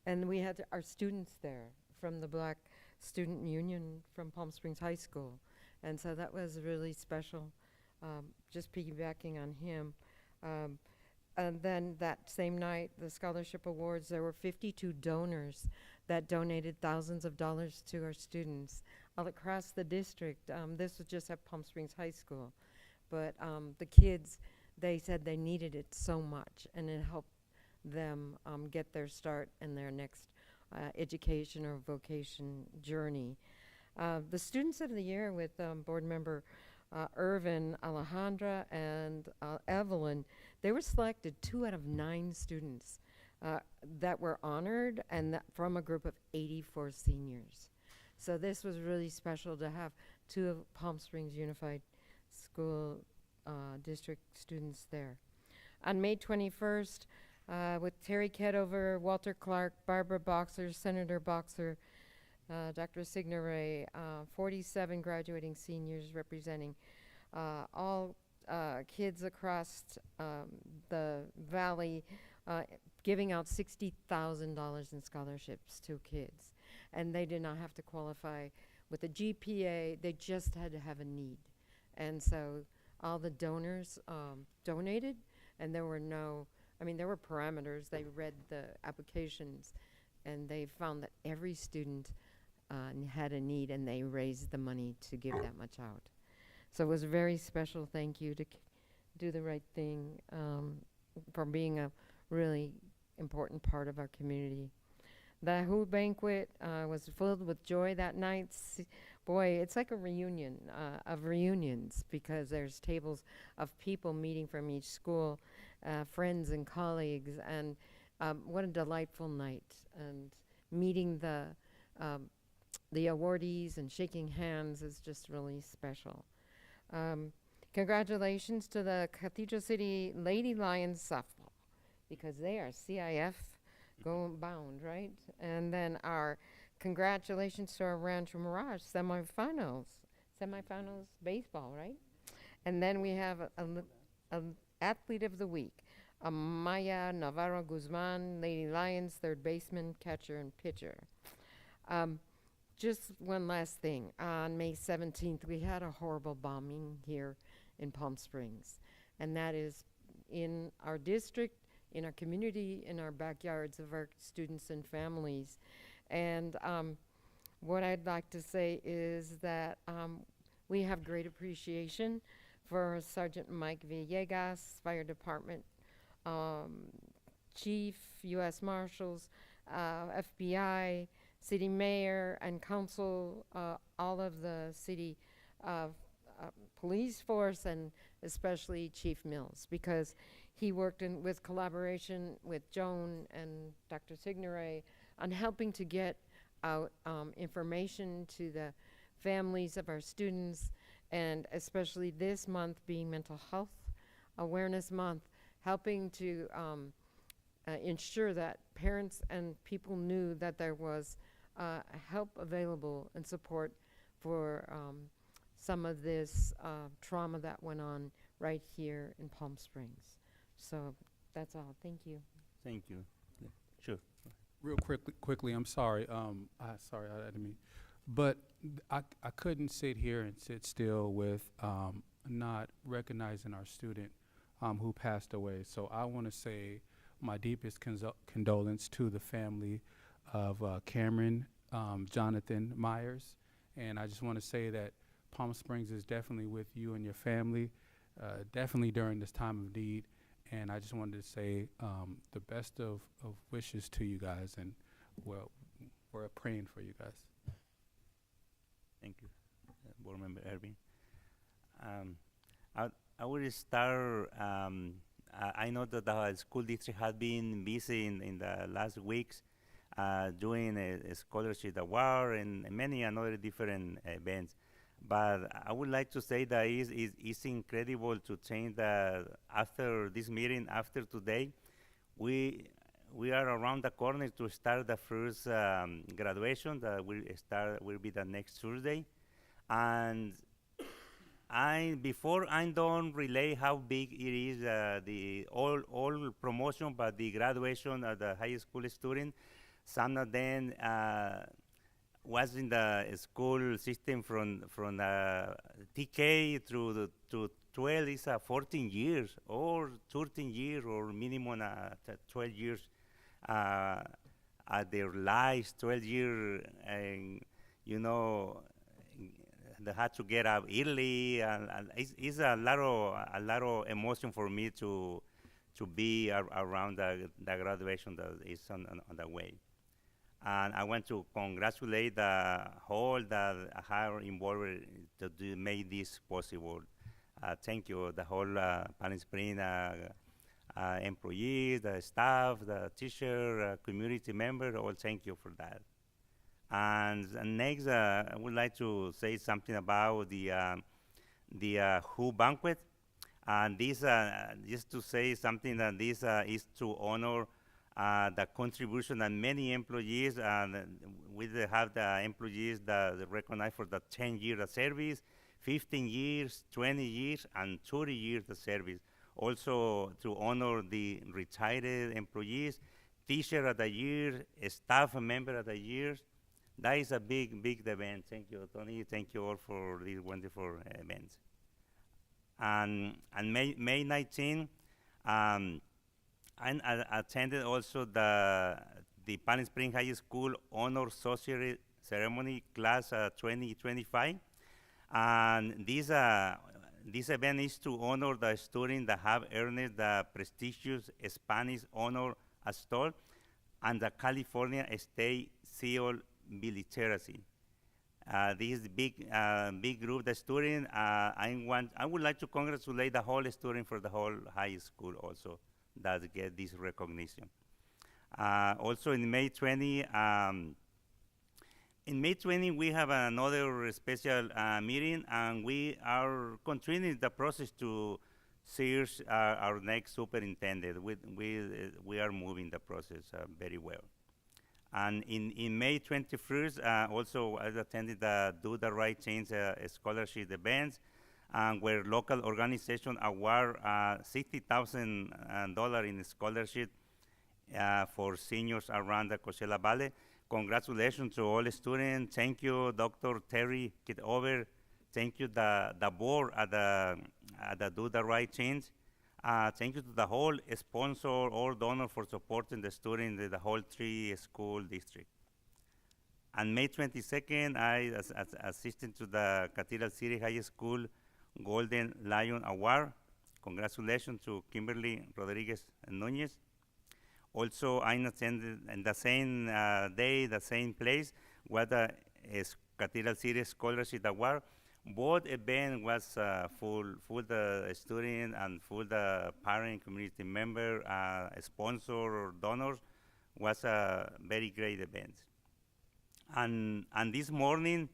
and we had our students there from the Black Student Union from Palm Springs High School. And so that was really special, just piggybacking on him. And then that same night, the scholarship awards, there were 52 donors that donated thousands of dollars to our students all across the district. This was just at Palm Springs High School. But the kids, they said they needed it so much, and it helped them get their start in their next education or vocation journey. The Students of the Year with board member Irvin, Alejandra, and Evelyn, they were selected 2 out of 9 students that were honored, and from a group of 84 seniors. So this was really special to have 2 of Palm Springs Unified School District students there. On May 21st, with Terry Kedover, Walter Clark, Barbara Boxer, Senator Boxer, Dr. Signoret, 47 graduating seniors representing all kids across the valley, giving out $60,000 in scholarships to kids. And they did not have to qualify with a GPA, they just had to have a need. And so all the donors donated, and there were no, I mean, there were parameters. They read the applications, and they found that every student had a need, and they raised the money to give that much out. So it was a very special thank you to do the right thing for being a really important part of our community. The Who banquet was filled with joy that night. Boy, it's like a reunion of reunions, because there's tables of people meeting from each school, friends and colleagues, and what a delightful night. And meeting the awardees and shaking hands is just really special. Congratulations to the Cathedral City Lady Lions softball, because they are CIF going bound, right? And then our congratulations to our Rancho Mirage semifinals baseball, right? And then we have a athlete of the week, Maya Navarro Guzman, Lady Lions, third baseman, catcher, and pitcher. Just one last thing. On May 17th, we had a horrible bombing here in Palm Springs, and that is in our district, in our community, in our backyards of our students and families. And what I'd like to say is that we have great appreciation for Sergeant Mike Villegas, Fire Department Chief, U.S. Marshals, FBI, City Mayor, and Council, all of the city police force, and especially Chief Mills, because he worked with collaboration with Joan and Dr. Signoret on helping to get out information to the families of our students, and especially this month being Mental Health Awareness Month, helping to ensure that parents and people knew that there was help available and support for some of this trauma that went on right here in Palm Springs. So that's all. Thank you. Thank you. Yeah, sure. Real quickly, I'm sorry. Sorry, I didn't mean. But I couldn't sit here and sit still with not recognizing our student who passed away. So I want to say my deepest condolence to the family of Cameron Jonathan Myers. And I just want to say that Palm Springs is definitely with you and your family, definitely during this time of need. And I just wanted to say the best of wishes to you guys, and we're praying for you guys. Thank you, Board Member Ervin. I will start. I know that the school district has been busy in the last weeks doing a scholarship award and many other different events. But I would like to say that it's incredible to think that after this meeting, after today, we are around the corner to start the first graduation that will be the next Thursday. And before I don't relay how big it is, the all promotion, but the graduation of the high school student, some of them was in the school system from TK through to 12 is 14 years or 13 years or minimum 12 years at their lives, 12 years, and you know they had to get up early, and it's a lot of emotion for me to be around the graduation that is on the way. And I want to congratulate the whole that are involved to make this possible. Thank you, the whole Palm Springs employees, the staff, the teacher, community members, all thank you for that. And next, I would like to say something about the Who banquet. And this, just to say something that this is to honor the contribution that many employees, we have the employees that recognized for the 10 years of service, 15 years, 20 years, and 30 years of service. Also to honor the retired employees, teacher of the year, staff member of the year. That is a big, big event. Thank you, Tony. Thank you all for these wonderful events. And May 19, I attended also the Palm Springs High School Honor Society Ceremony Class 2025. And this event is to honor the students that have earned the prestigious Spanish Honor Astol and the California State Seal Biliteracy. This big group, the student, I would like to congratulate the whole student for the whole high school also that get this recognition. Also in May 20, we have another special meeting, and we are continuing the process to search our next superintendent. We are moving the process very well. And in May 21st, also I attended the Do the Right Things scholarship events, where local organization award $60,000 in scholarship for seniors around the Coachella Valley. Congratulations to all students. Thank you, Dr. Terry Kidover. Thank you, the board at the Do the Right Things. Thank you to the whole sponsor or donor for supporting the students in the whole 3 school district. On May 22nd, I assisted to the Cathedral City High School Golden Lion Award. Congratulations to Kimberly Rodriguez Nunez. Also, I attended in the same day, the same place, with the Cathedral City Scholarship Award. Both events was full the student and full the parent, community member, sponsor or donors. Was a very great event. And this morning,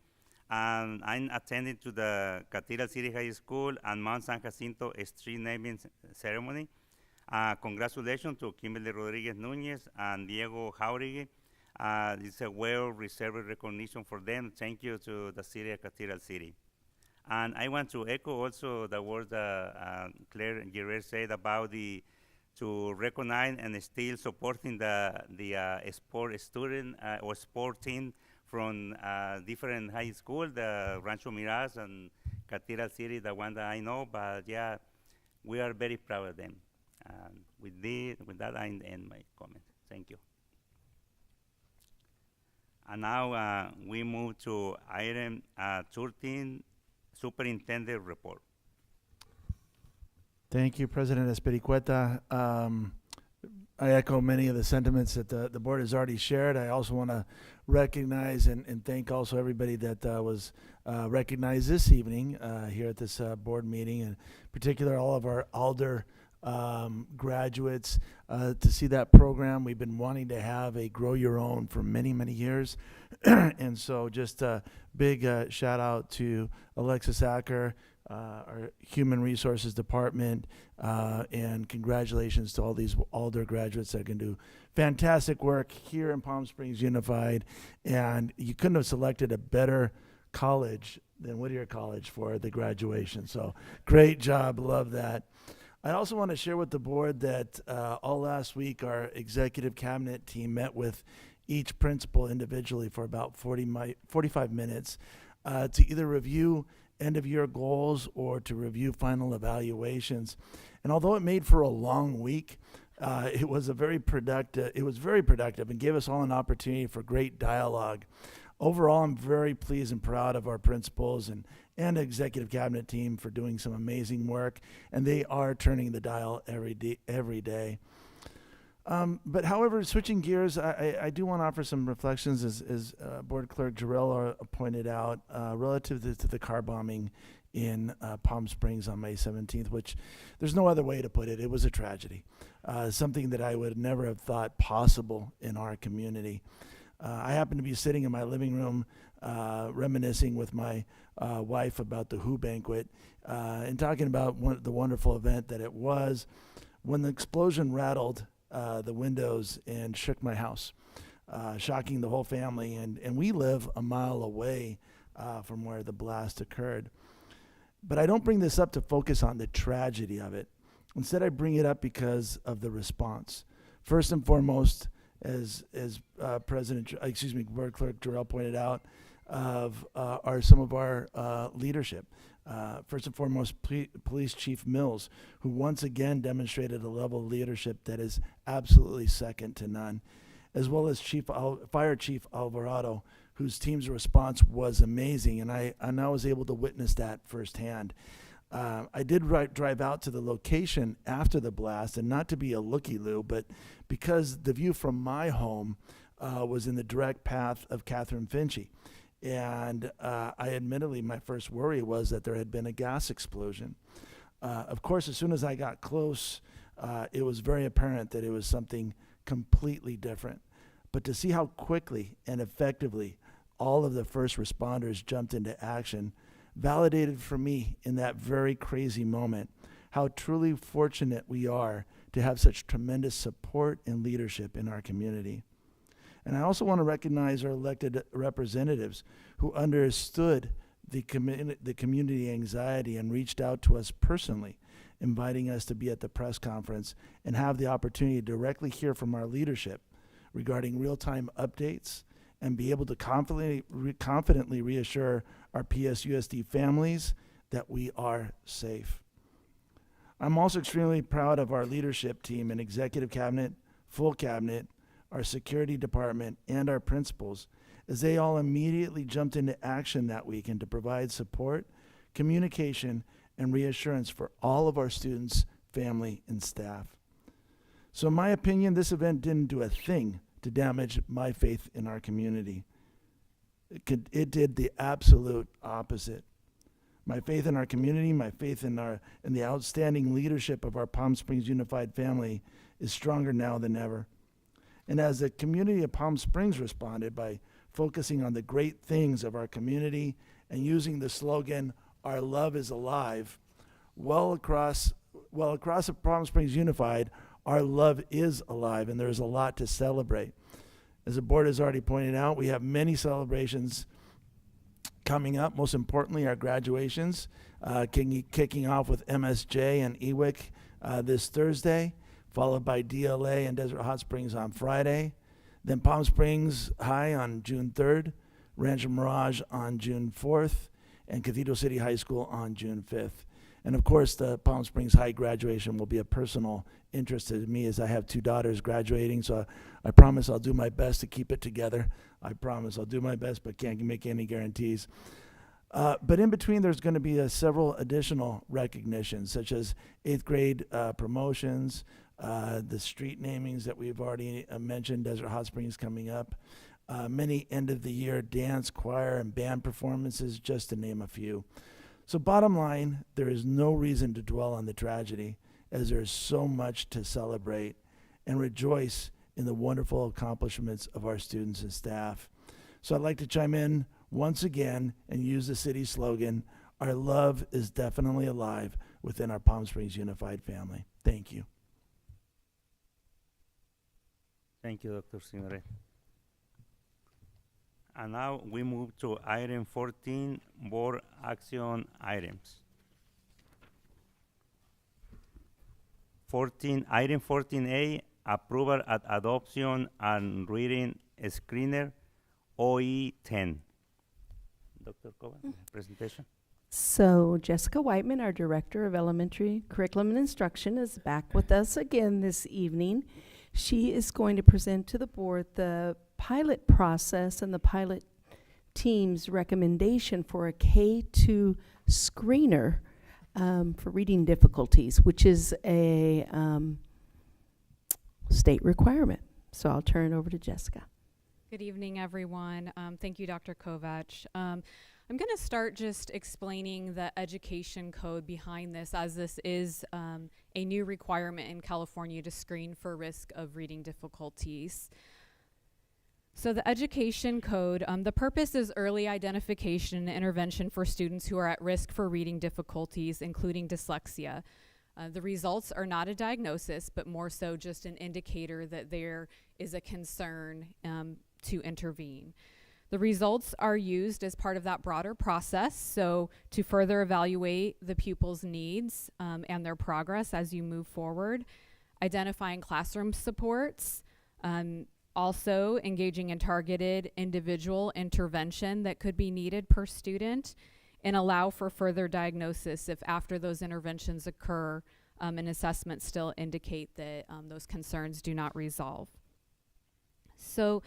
I'm attending to the Cathedral City High School and Mount San Jacinto street naming ceremony. Congratulations to Kimberly Rodriguez Nunez and Diego Jauregui. It's a well-reserved recognition for them. Thank you to the city of Cathedral City. And I want to echo also the words that Claire Guerrero said about to recognize and still supporting the sport student or sport team from different high school, the Rancho Mirage and Cathedral City, the one that I know. But yeah, we are very proud of them. With that, I end my comment. Thank you. And now we move to item 13, Superintendent Report. Thank you, President Espericueta. I echo many of the sentiments that the board has already shared. I also want to recognize and thank also everybody that was recognized this evening here at this board meeting, and in particular all of our Alder graduates. To see that program, we've been wanting to have a Grow Your Own for many, many years. And so just a big shout out to Alexis Acker, our Human Resources Department, and congratulations to all these Alder graduates that can do fantastic work here in Palm Springs Unified. And you couldn't have selected a better college than Whittier College for the graduation. So great job, love that. I also want to share with the board that all last week our executive cabinet team met with each principal individually for about 45 minutes to either review end-of-year goals or to review final evaluations. And although it made for a long week, it was very productive and gave us all an opportunity for great dialogue. Overall, I'm very pleased and proud of our principals and executive cabinet team for doing some amazing work, and they are turning the dial every day. But however, switching gears, I do want to offer some reflections, as Board Clerk Jarrell pointed out, relative to the car bombing in Palm Springs on May 17th, which there's no other way to put it. It was a tragedy, something that I would never have thought possible in our community. I happened to be sitting in my living room reminiscing with my wife about the Who banquet and talking about the wonderful event that it was when the explosion rattled the windows and shook my house, shocking the whole family. And we live a mile away from where the blast occurred. But I don't bring this up to focus on the tragedy of it. Instead, I bring it up because of the response. First and foremost, as Board Clerk Jarrell pointed out, are some of our leadership. First and foremost, Police Chief Mills, who once again demonstrated a level of leadership that is absolutely second to none, as well as Fire Chief Alvarado, whose team's response was amazing, and I was able to witness that firsthand. I did drive out to the location after the blast, and not to be a looky-loo, but because the view from my home was in the direct path of Catherine Finchie. And admittedly, my first worry was that there had been a gas explosion. Of course, as soon as I got close, it was very apparent that it was something completely different. But to see how quickly and effectively all of the first responders jumped into action validated for me in that very crazy moment how truly fortunate we are to have such tremendous support and leadership in our community. And I also want to recognize our elected representatives who understood the community anxiety and reached out to us personally, inviting us to be at the press conference and have the opportunity to directly hear from our leadership regarding real-time updates and be able to confidently reassure our PSUSD families that we are safe. I'm also extremely proud of our leadership team and executive cabinet, full cabinet, our security department, and our principals, as they all immediately jumped into action that weekend to provide support, communication, and reassurance for all of our students, family, and staff. So in my opinion, this event didn't do a thing to damage my faith in our community. It did the absolute opposite. My faith in our community, my faith in the outstanding leadership of our Palm Springs Unified family is stronger now than ever. And as the community of Palm Springs responded by focusing on the great things of our community and using the slogan, "Our love is alive," well across the Palm Springs Unified, our love is alive, and there's a lot to celebrate. As the board has already pointed out, we have many celebrations coming up, most importantly our graduations, kicking off with MSJ and EWIC this Thursday, followed by DLA and Desert Hot Springs on Friday, then Palm Springs High on June 3rd, Rancho Mirage on June 4th, and Cathedral City High School on June 5th. And of course, the Palm Springs High graduation will be a personal interest to me as I have two daughters graduating, so I promise I'll do my best to keep it together. I promise I'll do my best, but can't make any guarantees. But in between, there's going to be several additional recognitions, such as 8th grade promotions, the street namings that we've already mentioned, Desert Hot Springs coming up, many end-of-the-year dance, choir, and band performances, just to name a few. So bottom line, there is no reason to dwell on the tragedy, as there is so much to celebrate and rejoice in the wonderful accomplishments of our students and staff. So I'd like to chime in once again and use the city slogan, "Our love is definitely alive within our Palm Springs Unified family." Thank you. Thank you, Dr. Signoret. And now we move to item 14, board action items. Item 14A, approval at adoption and reading screener OE10. Dr. Coban, presentation. So Jessica Whiteman, our Director of Elementary Curriculum and Instruction, is back with us again this evening. She is going to present to the board the pilot process and the pilot team's recommendation for a K-2 screener for reading difficulties, which is a state requirement. So I'll turn it over to Jessica. Good evening, everyone. Thank you, Dr. Kovac. I'm going to start just explaining the education code behind this, as this is a new requirement in California to screen for risk of reading difficulties. So the education code, the purpose is early identification and intervention for students who are at risk for reading difficulties, including dyslexia. The results are not a diagnosis, but more so just an indicator that there is a concern to intervene. The results are used as part of that broader process, so to further evaluate the pupil's needs and their progress as you move forward, identifying classroom supports, also engaging in targeted individual intervention that could be needed per student, and allow for further diagnosis if after those interventions occur, and assessments still indicate that those concerns do not resolve. So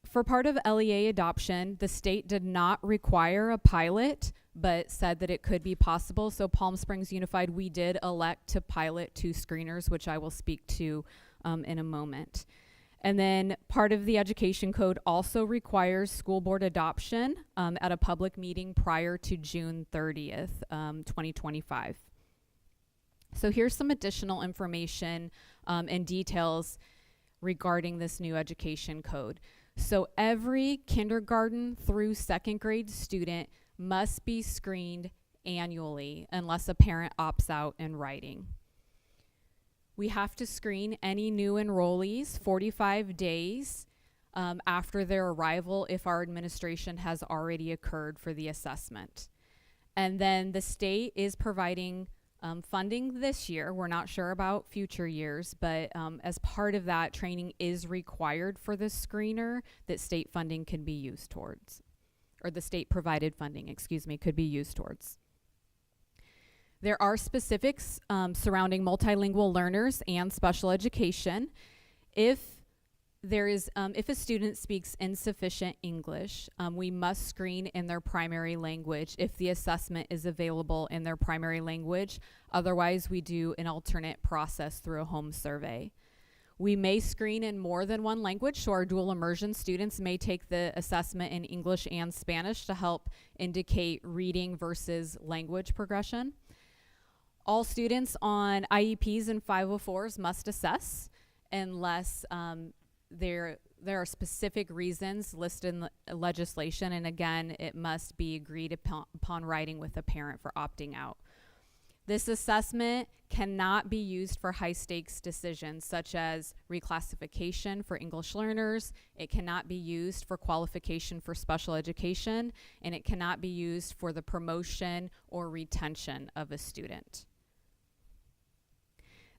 for part of LEA adoption, the state did not require a pilot, but said that it could be possible. So Palm Springs Unified, we did elect to pilot 2 screeners, which I will speak to in a moment. And then part of the education code also requires school board adoption at a public meeting prior to June 30th, 2025. So here's some additional information and details regarding this new education code. So every kindergarten through 2nd grade student must be screened annually unless a parent opts out in writing. We have to screen any new enrollees 45 days after their arrival if our administration has already occurred for the assessment. And then the state is providing funding this year. We're not sure about future years, but as part of that, training is required for the screener that state funding can be used towards, or the state provided funding, excuse me, could be used towards. There are specifics surrounding multilingual learners and special education. If a student speaks insufficient English, we must screen in their primary language if the assessment is available in their primary language. Otherwise, we do an alternate process through a home survey. We may screen in more than one language, so our dual immersion students may take the assessment in English and Spanish to help indicate reading versus language progression. All students on IEPs and 504s must assess unless there are specific reasons listed in the legislation, and again, it must be agreed upon writing with a parent for opting out. This assessment cannot be used for high-stakes decisions such as reclassification for English learners. It cannot be used for qualification for special education, and it cannot be used for the promotion or retention of a student.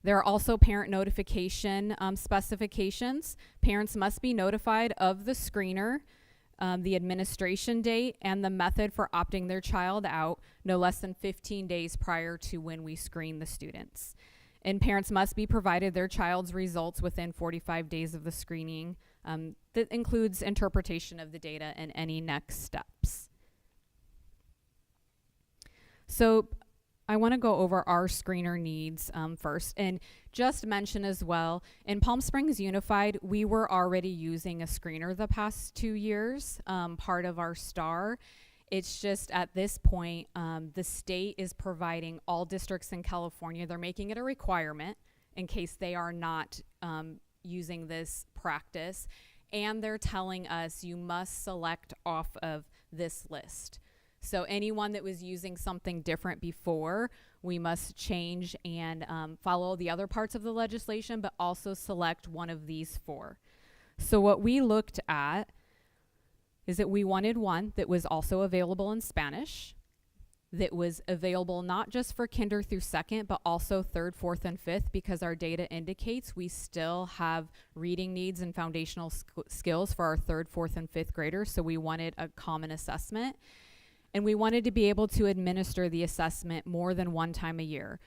There are also parent notification specifications. Parents must be notified of the screener, the administration date, and the method for opting their child out no less than 15 days prior to when we screen the students. And parents must be provided their child's results within 45 days of the screening. That includes interpretation of the data and any next steps. So I want to go over our screener needs first, and just mention as well, in Palm Springs Unified, we were already using a screener the past 2 years, part of our STAR. It's just at this point, the state is providing all districts in California, they're making it a requirement in case they are not using this practice, and they're telling us you must select off of this list. So anyone that was using something different before, we must change and follow the other parts of the legislation, but also select one of these 4. So what we looked at is that we wanted one that was also available in Spanish, that was available not just for kinder through 2nd, but also 3rd, 4th, and 5th, because our data indicates we still have reading needs and foundational skills for our 3rd, 4th, and 5th graders, so we wanted a common assessment. And we wanted to be able to administer the assessment more than one time a year.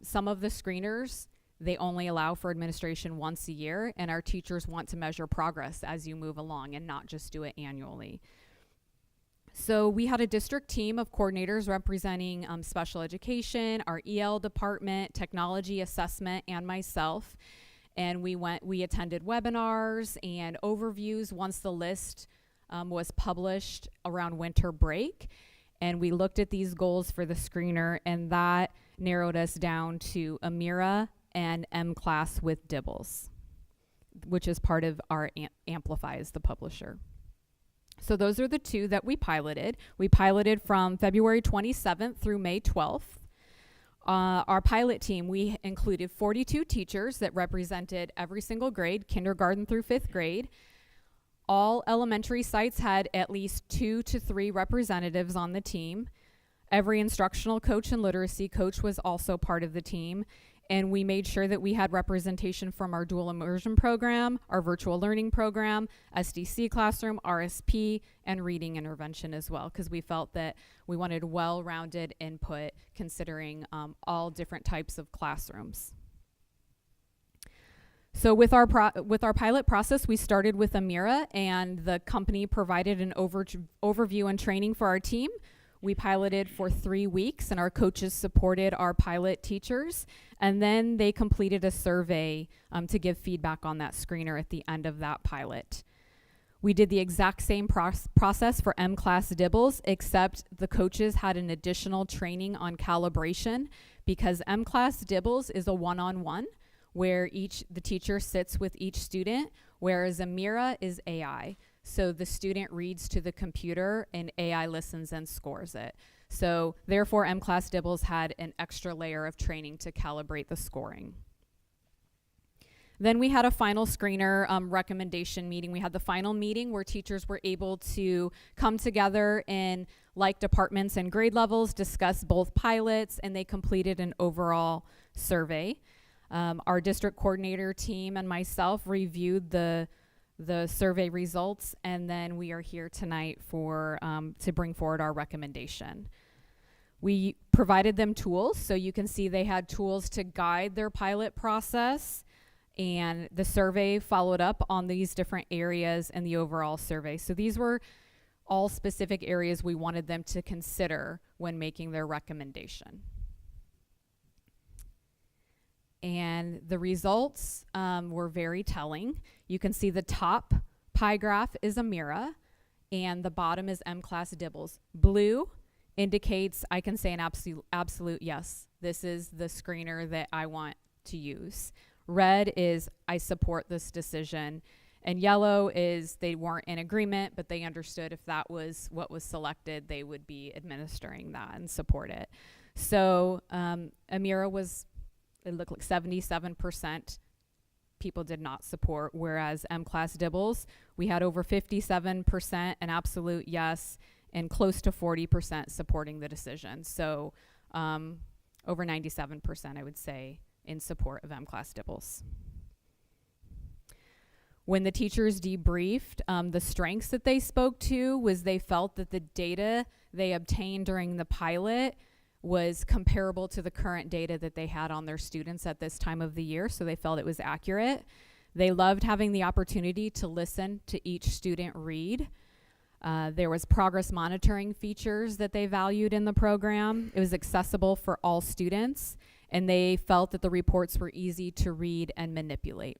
Some of the screeners, they only allow for administration once a year, and our teachers want to measure progress as you move along and not just do it annually. So we had a district team of coordinators representing special education, our EL department, technology assessment, and myself. And we attended webinars and overviews once the list was published around winter break, and we looked at these goals for the screener, and that narrowed us down to Amira and M-Class with Dibbles, which is part of our Amplify as the publisher. So those are the 2 that we piloted. We piloted from February 27th through May 12th. Our pilot team, we included 42 teachers that represented every single grade, kindergarten through 5th grade. All elementary sites had at least 2 to 3 representatives on the team. Every instructional coach and literacy coach was also part of the team. And we made sure that we had representation from our dual immersion program, our virtual learning program, SDC classroom, RSP, and reading intervention as well, because we felt that we wanted well-rounded input considering all different types of classrooms. So with our pilot process, we started with Amira, and the company provided an overview and training for our team. We piloted for 3 weeks, and our coaches supported our pilot teachers. And then they completed a survey to give feedback on that screener at the end of that pilot. We did the exact same process for M-Class Dibbles, except the coaches had an additional training on calibration, because M-Class Dibbles is a one-on-one where the teacher sits with each student, whereas Amira is AI. So the student reads to the computer and AI listens and scores it. So therefore, M-Class Dibbles had an extra layer of training to calibrate the scoring. Then we had a final screener recommendation meeting. We had the final meeting where teachers were able to come together in like departments and grade levels, discuss both pilots, and they completed an overall survey. Our district coordinator team and myself reviewed the survey results, and then we are here tonight for to bring forward our recommendation. We provided them tools, so you can see they had tools to guide their pilot process, and the survey followed up on these different areas in the overall survey. So these were all specific areas we wanted them to consider when making their recommendation. And the results were very telling. You can see the top pie graph is Amira, and the bottom is M-Class Dibbles. Blue indicates I can say an absolute yes. This is the screener that I want to use. Red is I support this decision. And yellow is they weren't in agreement, but they understood if that was what was selected, they would be administering that and support it. So Amira was, it looked like 77% people did not support, whereas M-Class Dibbles, we had over 57% an absolute yes and close to 40% supporting the decision. So over 97%, I would say, in support of M-Class Dibbles. When the teachers debriefed, the strengths that they spoke to was they felt that the data they obtained during the pilot was comparable to the current data that they had on their students at this time of the year, so they felt it was accurate. They loved having the opportunity to listen to each student read. There was progress monitoring features that they valued in the program. It was accessible for all students, and they felt that the reports were easy to read and manipulate.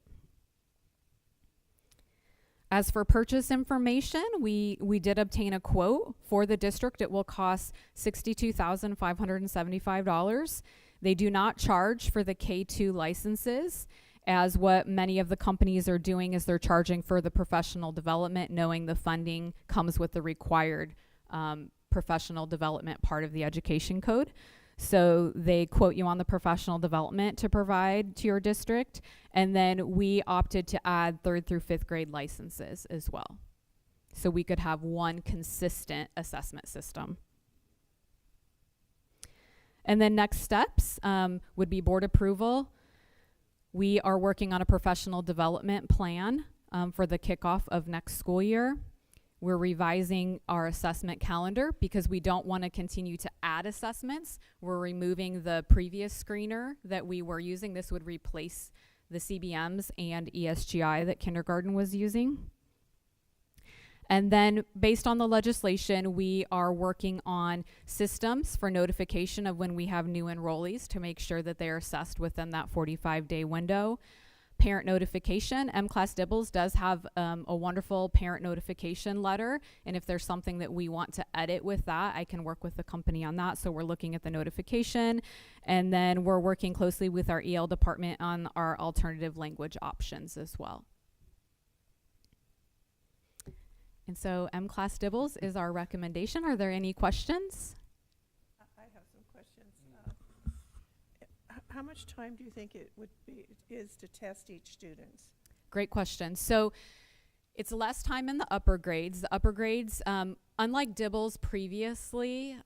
As for purchase information, we did obtain a quote for the district. It will cost $62,575. They do not charge for the K2 licenses, as what many of the companies are doing is they're charging for the professional development, knowing the funding comes with the required professional development part of the education code. So they quote you on the professional development to provide to your district, and then we opted to add 3rd through 5th grade licenses as well. So we could have one consistent assessment system. And then next steps would be board approval. We are working on a professional development plan for the kickoff of next school year. We're revising our assessment calendar because we don't want to continue to add assessments. We're removing the previous screener that we were using. This would replace the CBMs and ESGI that kindergarten was using. And then based on the legislation, we are working on systems for notification of when we have new enrollees to make sure that they are assessed within that 45-day window. Parent notification, M-Class Dibbles does have a wonderful parent notification letter, and if there's something that we want to edit with that, I can work with the company on that. So we're looking at the notification, and then we're working closely with our EL department on our alternative language options as well. And so M-Class Dibbles is our recommendation. Are there any questions? I have some questions. How much time do you think it is to test each student? Great question. So it's less time in the upper grades. The upper grades, unlike Dibbles previously,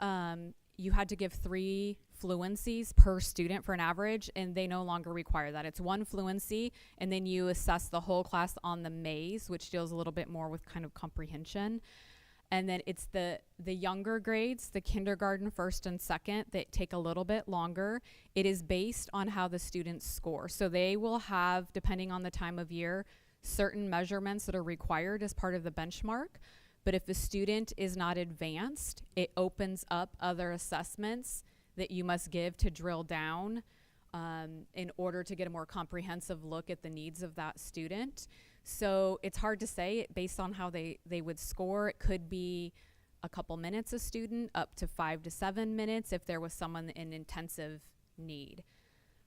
you had to give 3 fluencies per student for an average, and they no longer require that. It's 1 fluency, and then you assess the whole class on the maze, which deals a little bit more with kind of comprehension. And then it's the younger grades, the kindergarten, first and second, that take a little bit longer. It is based on how the students score. So they will have, depending on the time of year, certain measurements that are required as part of the benchmark. But if the student is not advanced, it opens up other assessments that you must give to drill down in order to get a more comprehensive look at the needs of that student. So it's hard to say based on how they would score. It could be a couple minutes a student, up to 5 to 7 minutes if there was someone in intensive need.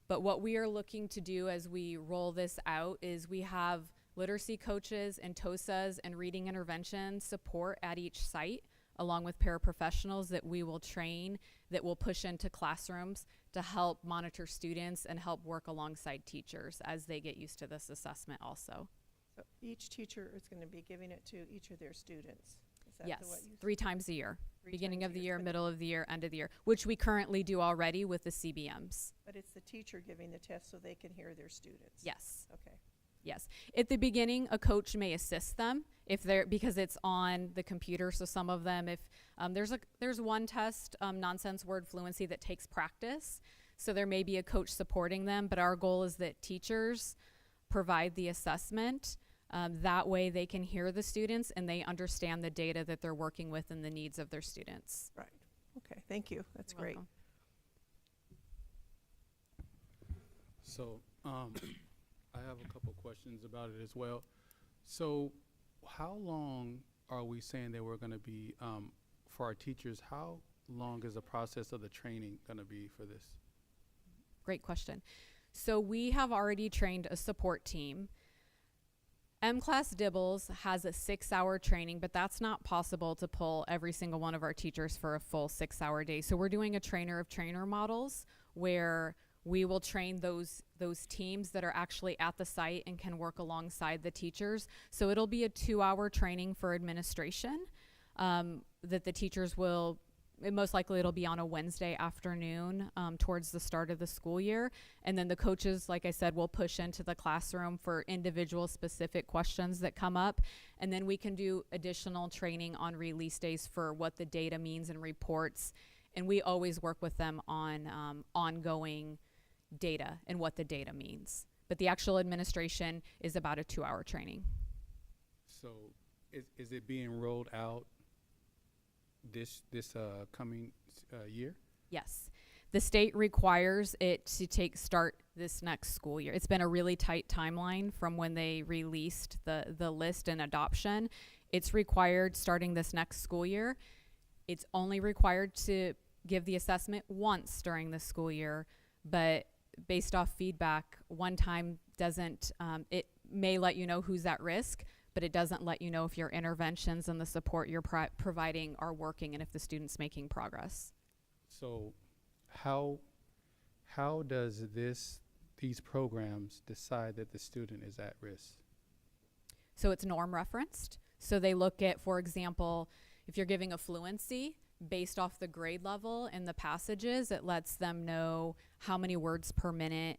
But what we are looking to do as we roll this out is we have literacy coaches and TOSAs and reading intervention support at each site, along with paraprofessionals that we will train, that will push into classrooms to help monitor students and help work alongside teachers as they get used to this assessment also. So each teacher is going to be giving it to each of their students. Is that Yes, what you 3 times a year. 3 Beginning times of a the year. year, middle of the year, end of the year, which we currently do already with the CBMs. But it's the teacher giving the test so they can hear their students. Yes. Okay. Yes. At the beginning, a coach may assist them if they're, because it's on the computer. So some of them, if there's one test, nonsense word fluency, that takes practice. So there may be a coach supporting them, but our goal is that teachers provide the assessment. That way they can hear the students and they understand the data that they're working with and the needs of their students. Right. Okay. Thank you. That's You're great. welcome. So, I have a couple questions about it as well. So, how long are we saying that we're going to be, for our teachers, how long is the process of the training going to be for this? Great question. So we have already trained a support team. M-Class Dibbles has a 6-hour training, but that's not possible to pull every single one of our teachers for a full 6-hour day. So we're doing a trainer of trainer models where we will train those teams that are actually at the site and can work alongside the teachers. So it'll be a 2-hour training for administration that the teachers will, most likely it'll be on a Wednesday afternoon towards the start of the school year. And then the coaches, like I said, will push into the classroom for individual specific questions that come up. And then we can do additional training on release days for what the data means and reports. And we always work with them on ongoing data and what the data means. But the actual administration is about a 2-hour training. So, is it being rolled out this coming year? Yes. The state requires it to start this next school year. It's been a really tight timeline from when they released the list and adoption. It's required starting this next school year. It's only required to give the assessment once during the school year, but based off feedback, one time doesn't, it may let you know who's at risk, but it doesn't let you know if your interventions and the support you're providing are working and if the student's making progress. So, how does these programs decide that the student is at risk? So it's norm referenced. So they look at, for example, if you're giving a fluency based off the grade level in the passages, it lets them know how many words per minute.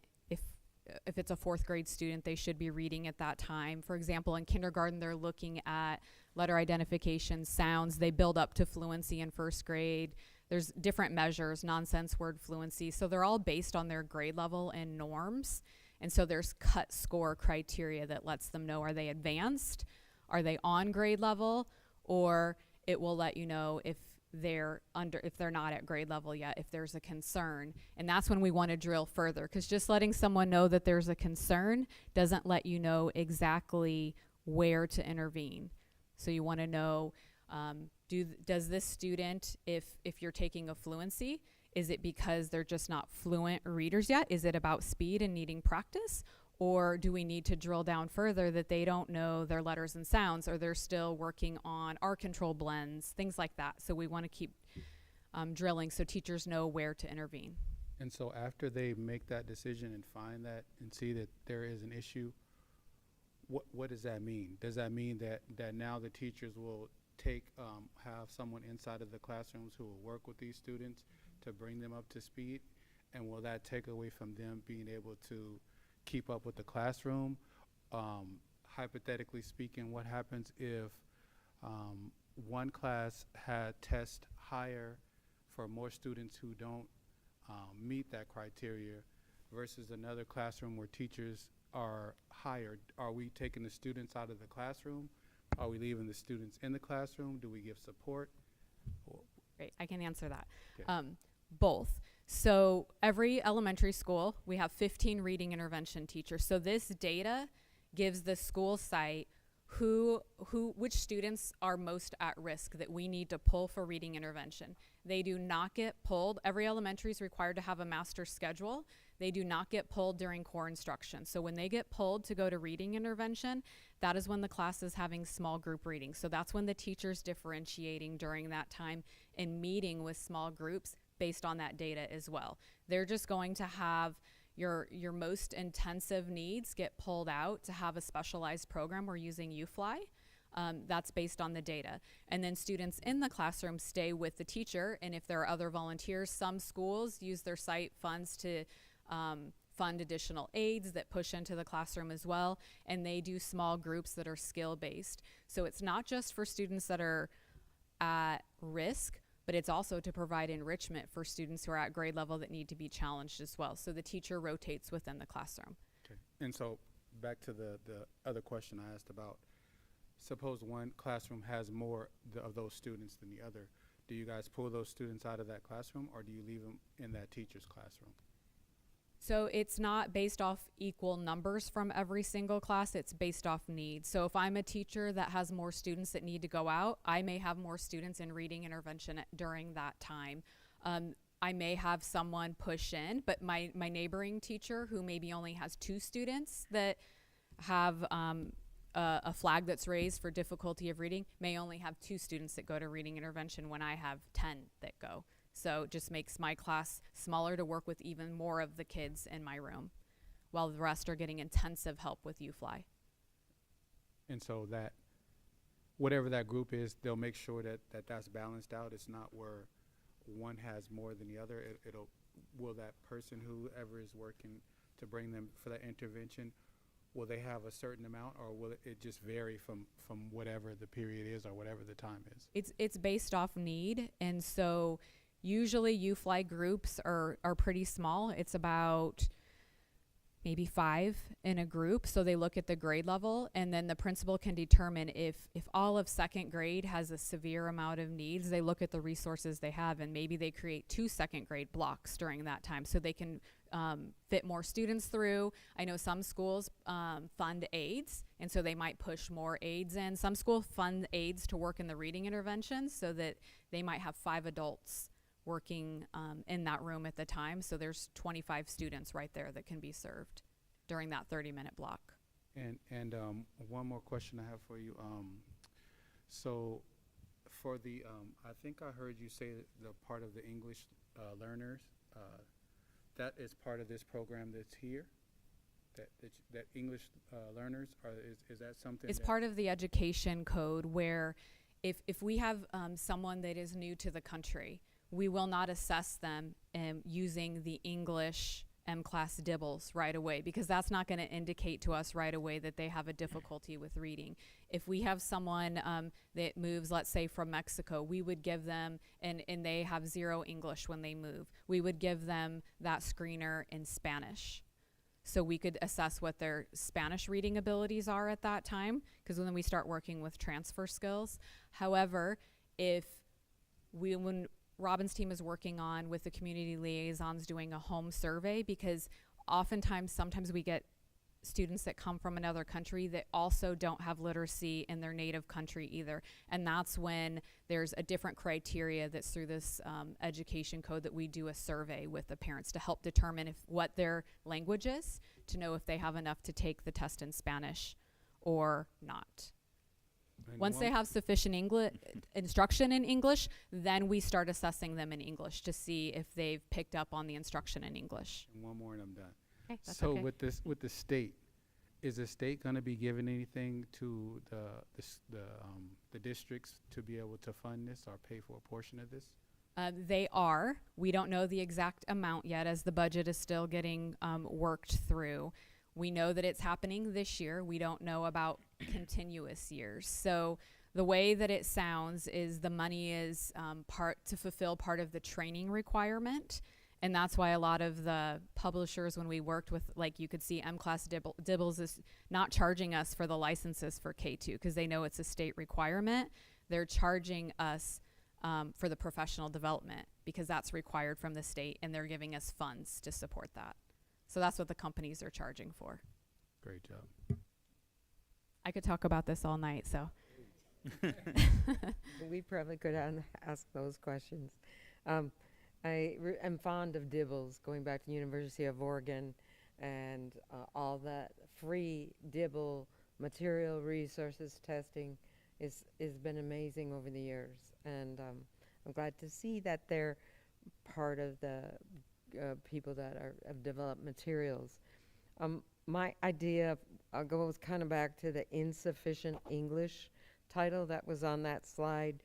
If it's a 4th grade student, they should be reading at that time. For example, in kindergarten, they're looking at letter identification, sounds. They build up to fluency in 1st grade. There's different measures, nonsense word fluency. So they're all based on their grade level and norms. And so there's cut score criteria that lets them know, are they advanced? Are they on grade level? Or it will let you know if they're not at grade level yet, if there's a concern. And that's when we want to drill further, because just letting someone know that there's a concern doesn't let you know exactly where to intervene. So you want to know, does this student, if you're taking a fluency, is it because they're just not fluent readers yet? Is it about speed and needing practice? Or do we need to drill down further that they don't know their letters and sounds, or they're still working on R control blends, things like that. So we want to keep drilling so teachers know where to intervene. And so after they make that decision and find that and see that there is an issue, what does that mean? Does that mean that now the teachers will have someone inside of the classrooms who will work with these students to bring them up to speed? And will that take away from them being able to keep up with the classroom? Hypothetically speaking, what happens if one class had test higher for more students who don't meet that criteria versus another classroom where teachers are hired? Are we taking the students out of the classroom? Are we leaving the students in the classroom? Do we give support? Great, I can answer that. Okay. Both. So every elementary school, we have 15 reading intervention teachers. So this data gives the school site which students are most at risk that we need to pull for reading intervention. They do not get pulled. Every elementary is required to have a master schedule. They do not get pulled during core instruction. So when they get pulled to go to reading intervention, that is when the class is having small group reading. So that's when the teacher's differentiating during that time and meeting with small groups based on that data as well. They're just going to have your most intensive needs get pulled out to have a specialized program. We're using UFly. That's based on the data. And then students in the classroom stay with the teacher, and if there are other volunteers, some schools use their site funds to fund additional aides that push into the classroom as well, and they do small groups that are skill-based. So it's not just for students that are at risk, but it's also to provide enrichment for students who are at grade level that need to be challenged as well. So the teacher rotates within the classroom. Okay. And so back to the other question I asked about, suppose one classroom has more of those students than the other. Do you guys pull those students out of that classroom, or do you leave them in that teacher's classroom? So it's not based off equal numbers from every single class, it's based off needs. So if I'm a teacher that has more students that need to go out, I may have more students in reading intervention during that time. I may have someone push in, but my neighboring teacher who maybe only has 2 students that have a flag that's raised for difficulty of reading may only have 2 students that go to reading intervention when I have 10 that go. So it just makes my class smaller to work with even more of the kids in my room, while the rest are getting intensive help with UFly. And so that, whatever that group is, they'll make sure that's balanced out. It's not where one has more than the other. Will that person, whoever is working to bring them for that intervention, will they have a certain amount, or will it just vary from whatever the period is or whatever the time is? It's based off need, and so usually UFly groups are pretty small. It's about maybe 5 in a group. So they look at the grade level, and then the principal can determine if all of 2nd grade has a severe amount of needs. They look at the resources they have, and maybe they create 2 2nd grade blocks during that time so they can fit more students through. I know some schools fund aides, and so they might push more aides in. Some schools fund aides to work in the reading interventions so that they might have 5 adults working in that room at the time. So there's 25 students right there that can be served during that 30-minute block. And one more question I have for you. So for the, I think I heard you say that the part of the English learners, that is part of this program that's here? That English learners, is that something? It's part of the education code where if we have someone that is new to the country, we will not assess them using the English M-class dibbles right away, because that's not going to indicate to us right away that they have a difficulty with reading. If we have someone that moves, let's say from Mexico, we would give them, and they have 0 English when they move, we would give them that screener in Spanish. So we could assess what their Spanish reading abilities are at that time, because then we start working with transfer skills. However, when Robin's team is working on with the community liaisons doing a home survey, because sometimes we get students that come from another country that also don't have literacy in their native country either. And that's when there's a different criteria that's through this education code that we do a survey with the parents to help determine what their language is, to know if they have enough to take the test in Spanish or not. And Once they one- have sufficient instruction in English, then we start assessing them in English to see if they've picked up on the instruction in English. And one more and I'm done. Okay, that's So okay. with the state, is the state going to be giving anything to the districts to be able to fund this or pay for a portion of this? They are. We don't know the exact amount yet as the budget is still getting worked through. We know that it's happening this year. We don't know about continuous years. So the way that it sounds is the money is part to fulfill part of the training requirement. And that's why a lot of the publishers, when we worked with, like you could see M-Class Dibbles is not charging us for the licenses for K2 because they know it's a state requirement. They're charging us for the professional development because that's required from the state, and they're giving us funds to support that. So that's what the companies are charging for. Great job. I could talk about this all night, so. We probably could ask those questions. I'm fond of Dibbles, going back to the University of Oregon, and all that free Dibble material resources testing has been amazing over the years. And I'm glad to see that they're part of the people that have developed materials. My idea, goes kind of back to the insufficient English title that was on that slide,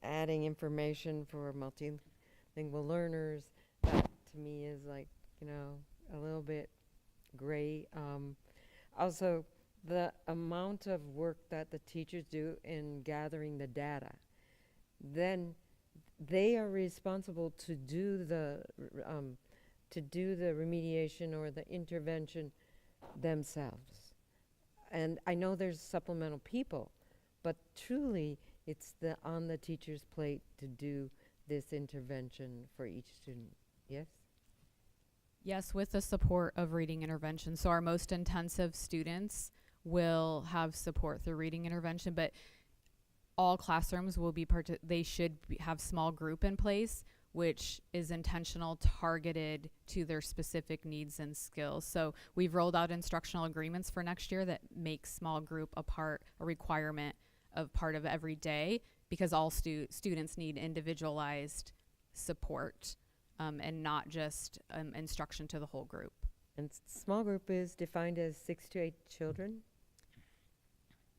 adding information for multilingual learners. That to me is like, a little bit gray. Also, the amount of work that the teachers do in gathering the data, then they are responsible to do the remediation or the intervention themselves. And I know there's supplemental people, but truly it's on the teacher's plate to do this intervention for each student. Yes? Yes, with the support of reading intervention. So our most intensive students will have support through reading intervention, but all classrooms will be they should have small group in place, which is intentional, targeted to their specific needs and skills. So we've rolled out instructional agreements for next year that make small group a requirement of part of every day, because all students need individualized support and not just instruction to the whole group. And small group is defined as 6 to 8 children?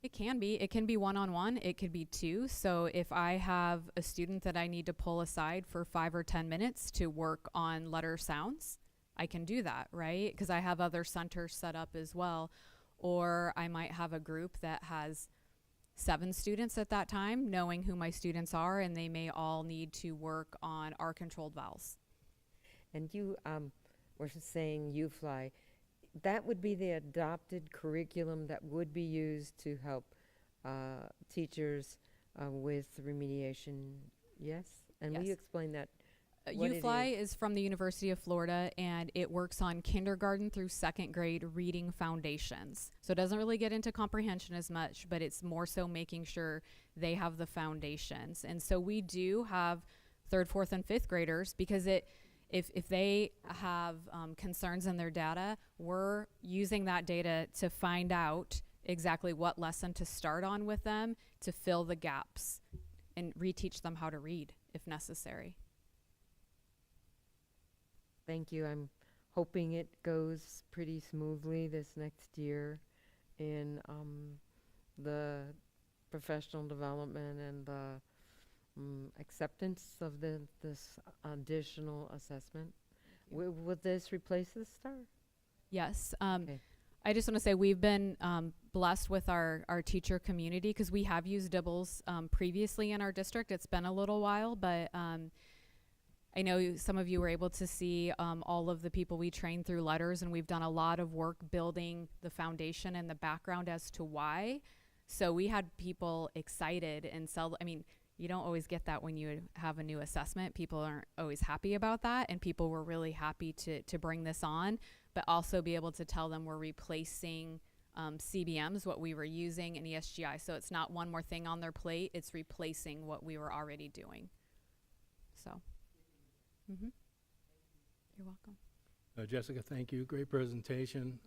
It can be. It can be one-on-one. It could be two. So if I have a student that I need to pull aside for 5 or 10 minutes to work on letter sounds, I can do that, right? Because I have other centers set up as well. Or I might have a group that has 7 students at that time, knowing who my students are, and they may all need to work on R-controlled vowels. And you were saying UFly. That would be the adopted curriculum that would be used to help teachers with remediation, yes? And will you Yes. explain that? what it UFly is from the University of Florida, and it works on kindergarten through 2nd grade reading foundations. So it doesn't really get into comprehension as much, but it's more so making sure they have the foundations. And so we do have 3rd, 4th, and 5th graders, because if they have concerns in their data, we're using that data to find out exactly what lesson to start on with them to fill the gaps and reteach them how to read if necessary. Thank you. I'm hoping it goes pretty smoothly this next year in the professional development and the acceptance of this additional assessment. Would this replace the STAR? Yes. Okay. I just want to say we've been blessed with our teacher community, because we have used Dibbles previously in our district. It's been a little while, but I know some of you were able to see all of the people we trained through letters, and we've done a lot of work building the foundation and the background as to why. So we had people excited and you don't always get that when you have a new assessment. People aren't always happy about that, and people were really happy to bring this on, but also be able to tell them we're replacing CBMs, what we were using in ESGI. So it's not one more thing on their plate, it's replacing what we were already doing. So, You're welcome. Jessica, thank you. Great presentation.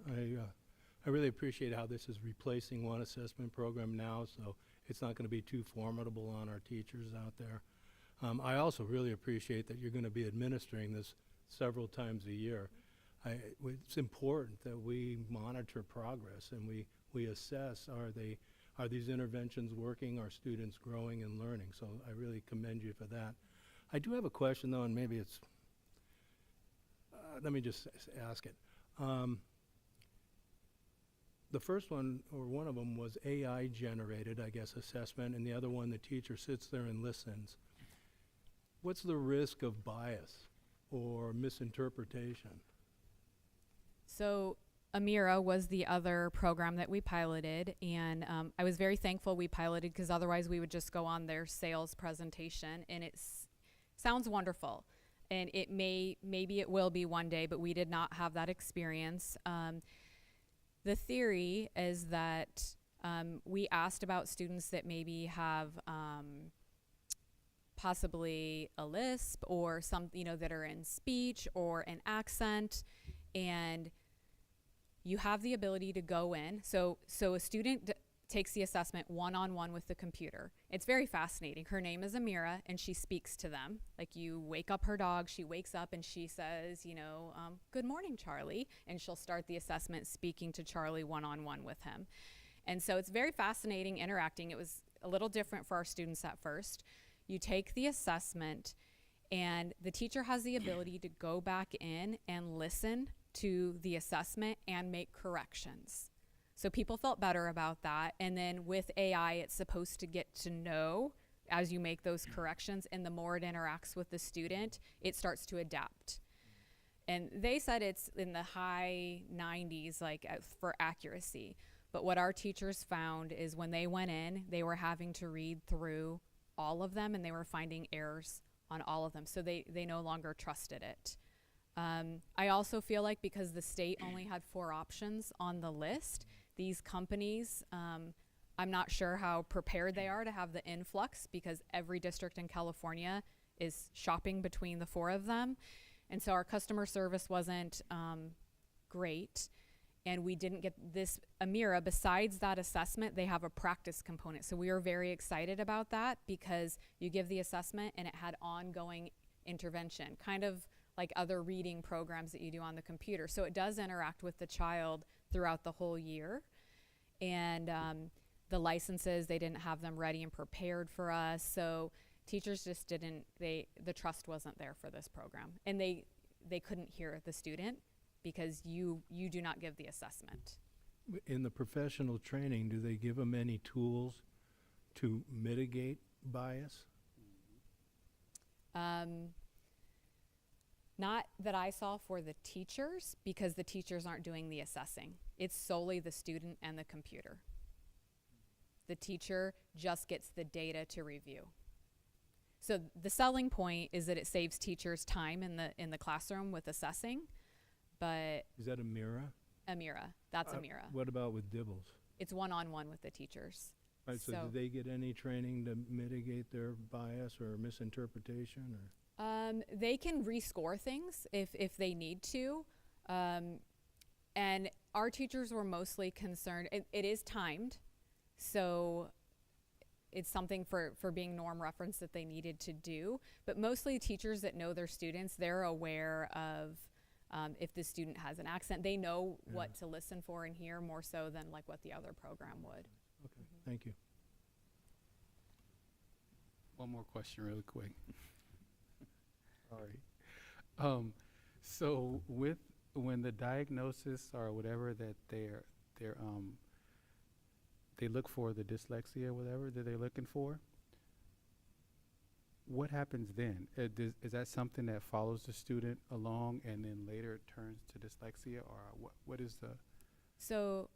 I really appreciate how this is replacing one assessment program now, so it's not going to be too formidable on our teachers out there. I also really appreciate that you're going to be administering this several times a year. It's important that we monitor progress and we assess, are these interventions working, are students growing and learning? So I really commend you for that. I do have a question though, and maybe it's, let me just ask it. The first one, or one of them, was AI generated, I guess, assessment, and the other one, the teacher sits there and listens. What's the risk of bias or misinterpretation? So Amira was the other program that we piloted, and I was very thankful we piloted, because otherwise we would just go on their sales presentation, and it sounds wonderful, and maybe it will be one day, but we did not have that experience. The theory is that we asked about students that maybe have possibly a lisp or some, that are in speech or an accent, and you have the ability to go in. So a student takes the assessment one-on-one with the computer. It's very fascinating. Her name is Amira, and she speaks to them. Like, you wake up her dog, she wakes up and she says, good morning, Charlie. And she'll start the assessment speaking to Charlie one-on-one with him. And so it's very fascinating interacting. It was a little different for our students at first. You take the assessment, and the teacher has the ability to go back in and listen to the assessment and make corrections. So people felt better about that. And then with AI, it's supposed to get to know as you make those corrections, and the more it interacts with the student, it starts to adapt. And they said it's in the high 90s, for accuracy. But what our teachers found is when they went in, they were having to read through all of them, and they were finding errors on all of them. So they no longer trusted it. I also feel like because the state only had 4 options on the list, these companies, I'm not sure how prepared they are to have the influx, because every district in California is shopping between the 4 of them. And so our customer service wasn't great. And we didn't get this Amira. Besides that assessment, they have a practice component. So we were very excited about that, because you give the assessment and it had ongoing intervention, kind of like other reading programs that you do on the computer. So it does interact with the child throughout the whole year. And the licenses, they didn't have them ready and prepared for us. So teachers just didn't, the trust wasn't there for this program. And they couldn't hear the student, because you do not give the assessment. In the professional training, do they give them any tools to mitigate bias? Not that I saw for the teachers, because the teachers aren't doing the assessing. It's solely the student and the computer. The teacher just gets the data to review. So the selling point is that it saves teachers time in the classroom with assessing, but Is that Amira? Amira, that's Amira. What about with Dibbles? It's one-on-one with the teachers. Right, so do they get any training to mitigate their bias or misinterpretation? Or? They can rescore things if they need to. And our teachers were mostly concerned, it is timed, so it's something for being norm reference that they needed to do. But mostly teachers that know their students, they're aware of if the student has an accent. They know what to listen for and hear more so than like what the other program would. Okay, thank you. One more question really quick. Sorry. So when the diagnosis or whatever that they look for, the dyslexia or whatever that they're looking for, what happens then? Is that something that follows the student along and then later it turns to dyslexia, or what is the? So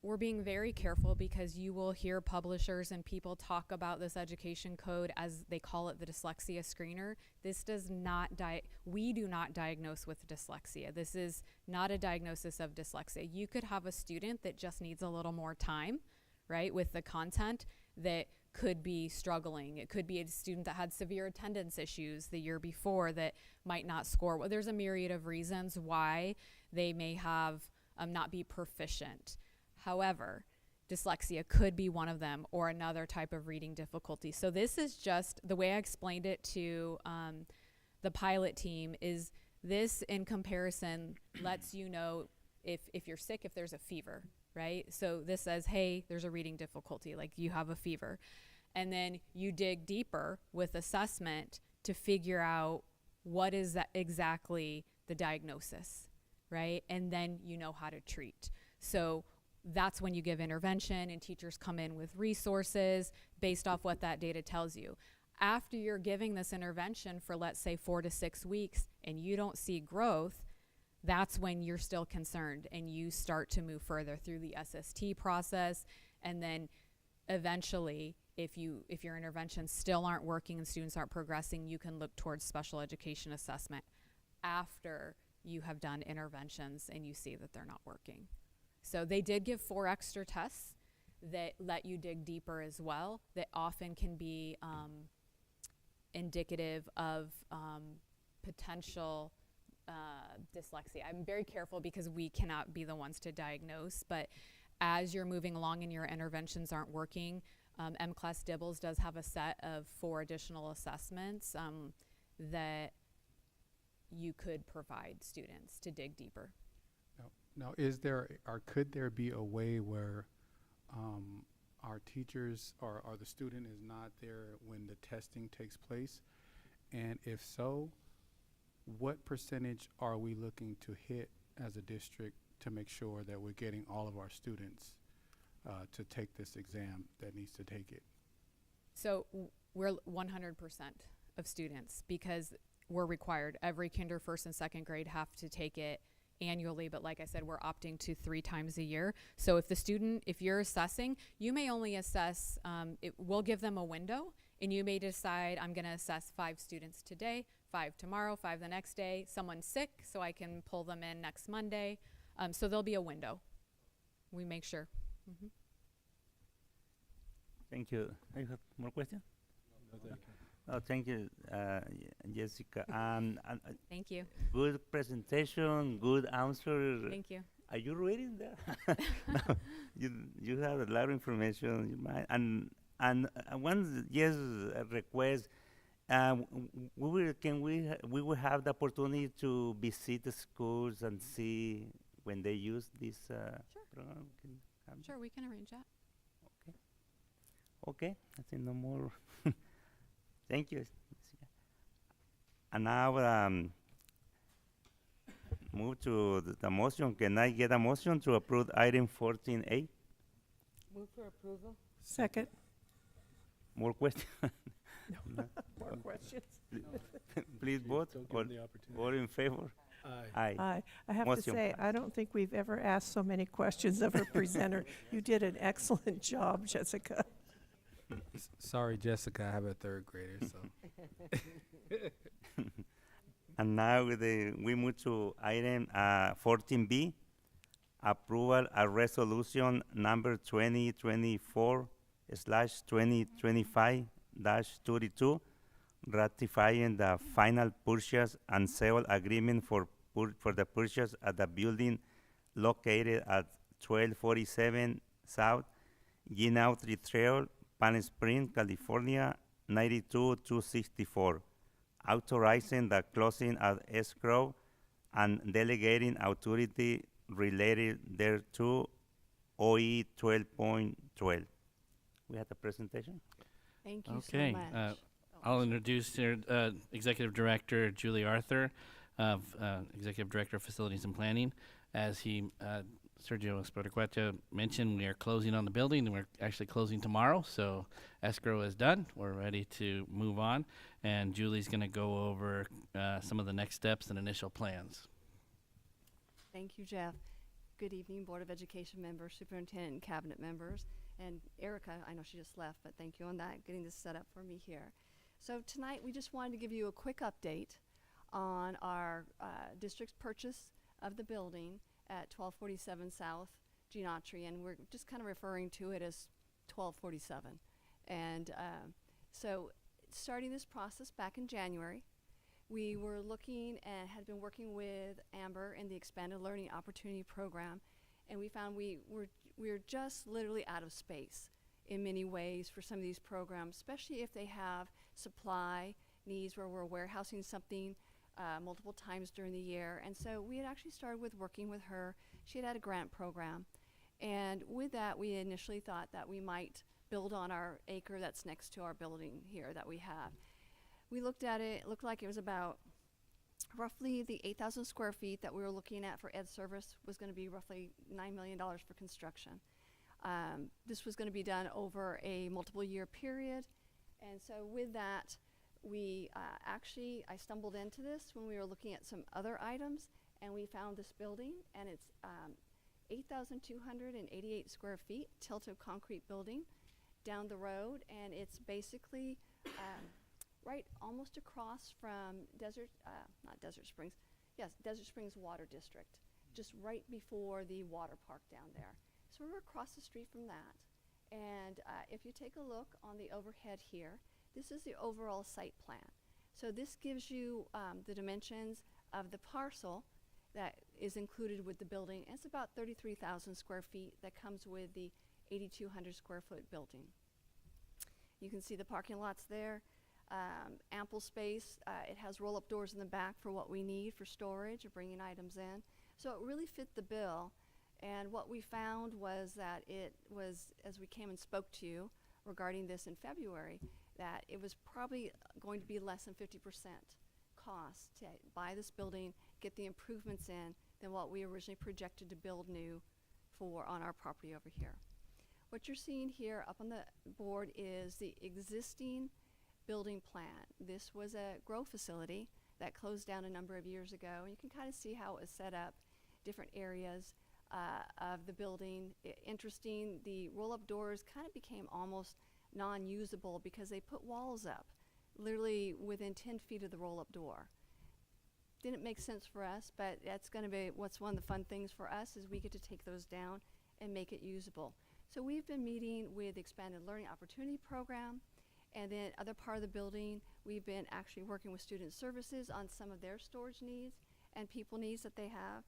we're being very careful, because you will hear publishers and people talk about this education code as they call it the dyslexia screener. This does not we do not diagnose with dyslexia. This is not a diagnosis of dyslexia. You could have a student that just needs a little more time, right, with the content, that could be struggling. It could be a student that had severe attendance issues the year before that might not score. Well, there's a myriad of reasons why they may have not be proficient. However, dyslexia could be one of them, or another type of reading difficulty. So this is just the way I explained it to the pilot team. Is this in comparison lets you know if you're sick, if there's a fever, right? So this says, hey, there's a reading difficulty, like you have a fever. And then you dig deeper with assessment to figure out what is that exactly the diagnosis, right? And then you know how to treat. So that's when you give intervention, and teachers come in with resources based off what that data tells you. After you're giving this intervention for, let's say, 4 to 6 weeks, and you don't see growth, that's when you're still concerned, and you start to move further through the SST process. And then eventually, if your interventions still aren't working and students aren't progressing, you can look towards special education assessment after you have done interventions and you see that they're not working. So they did give 4 extra tests that let you dig deeper as well, that often can be indicative of potential dyslexia. I'm very careful because we cannot be the ones to diagnose, but as you're moving along and your interventions aren't working, M-Class Dibbles does have a set of 4 additional assessments that you could provide students to dig deeper. Now, is there, or could there be a way where our teachers or the student is not there when the testing takes place? And if so, what percentage are we looking to hit as a district to make sure that we're getting all of our students to take this exam that needs to take it? So we're 100% of students, because we're required. Every kinder, first and second grade have to take it annually, but like I said, we're opting to 3 times a year. So if you're assessing, you may only assess, we'll give them a window, and you may decide, I'm gonna assess 5 students today, 5 tomorrow, 5 the next day. Someone's sick, so I can pull them in next Monday. So there'll be a window. We make sure. Mm-hmm. Thank you. You have more questions? No, thank you. Oh, thank you, Jessica. Thank you. Good presentation, good answer. Thank you. Are you reading there? No, you have a lot of information. You might, and one request. We will have the opportunity to visit the schools and see when they use this program. Sure, we can arrange that. Okay, I think no more. Thank you. And now move to the motion. Can I get a motion to approve item 14A? Move for approval. Second. More questions? No. More questions? Please vote. All in favor? Aye. Aye. I have Motion to say, I don't think we've ever asked so many questions of a presenter. You did an excellent job, Jessica. Sorry, Jessica, I have a 3rd grader, so. And now we move to item 14B, approval of resolution number 2024/2025-32, ratifying the final purchase and sale agreement for the purchase of the building located at 1247 South Ginautri Trail, Palm Springs, California, 92264, authorizing the closing of escrow and delegating authority related thereto, OE 12.12. We have the presentation. Thank you Okay, so much. I'll introduce your Executive Director Julie Arthur, of Executive Director of Facilities and Planning. As Sergio Espericueta mentioned, we are closing on the building, and we're actually closing tomorrow, so escrow is done. We're ready to move on, and Julie's going to go over some of the next steps and initial plans. Thank you, Jeff. Good evening, Board of Education members, Superintendent, and Cabinet members. And Erica, I know she just left, but thank you on that, getting this set up for me here. So tonight, we just wanted to give you a quick update on our district's purchase of the building at 1247 South Ginautri, and we're just kind of referring to it as 1247. And so starting this process back in January, we were looking and had been working with Amber in the Expanded Learning Opportunity Program, and we found we we're just literally out of space in many ways for some of these programs, especially if they have supply needs where we're warehousing something multiple times during the year. And so we had actually started with working with her. She had a grant program. And with that, we initially thought that we might build on our acre that's next to our building here that we have. We looked at it, it looked like it was about roughly the 8,000 square feet that we were looking at for ed service was going to be roughly $9 million for construction. This was going to be done over a multiple year period. And so with that, we I stumbled into this when we were looking at some other items, and we found this building, and it's 8,288 square feet, tilted concrete building down the road, and it's basically right almost across from Desert Springs Water District, just right before the water park down there. So we're across the street from that. And if you take a look on the overhead here, this is the overall site plan. So this gives you the dimensions of the parcel that is included with the building. It's about 33,000 square feet that comes with the 8,200 square foot building. You can see the parking lots there. Ample space. It has roll-up doors in the back for what we need for storage or bringing items in. So it really fit the bill. And what we found was that it was, as we came and spoke to you regarding this in February, that it was probably going to be less than 50% cost to buy this building, get the improvements in, than what we originally projected to build new for on our property over here. What you're seeing here up on the board is the existing building plan. This was a grow facility that closed down a number of years ago. You can kind of see how it was set up, different areas of the building. Interesting, the roll-up doors kind of became almost non-usable because they put walls up literally within 10 feet of the roll-up door. Didn't make sense for us, but that's going to be what's one of the fun things for us is we get to take those down and make it usable. So we've been meeting with the Expanded Learning Opportunity Program, and then other part of the building, we've been actually working with Student Services on some of their storage needs and people needs that they have.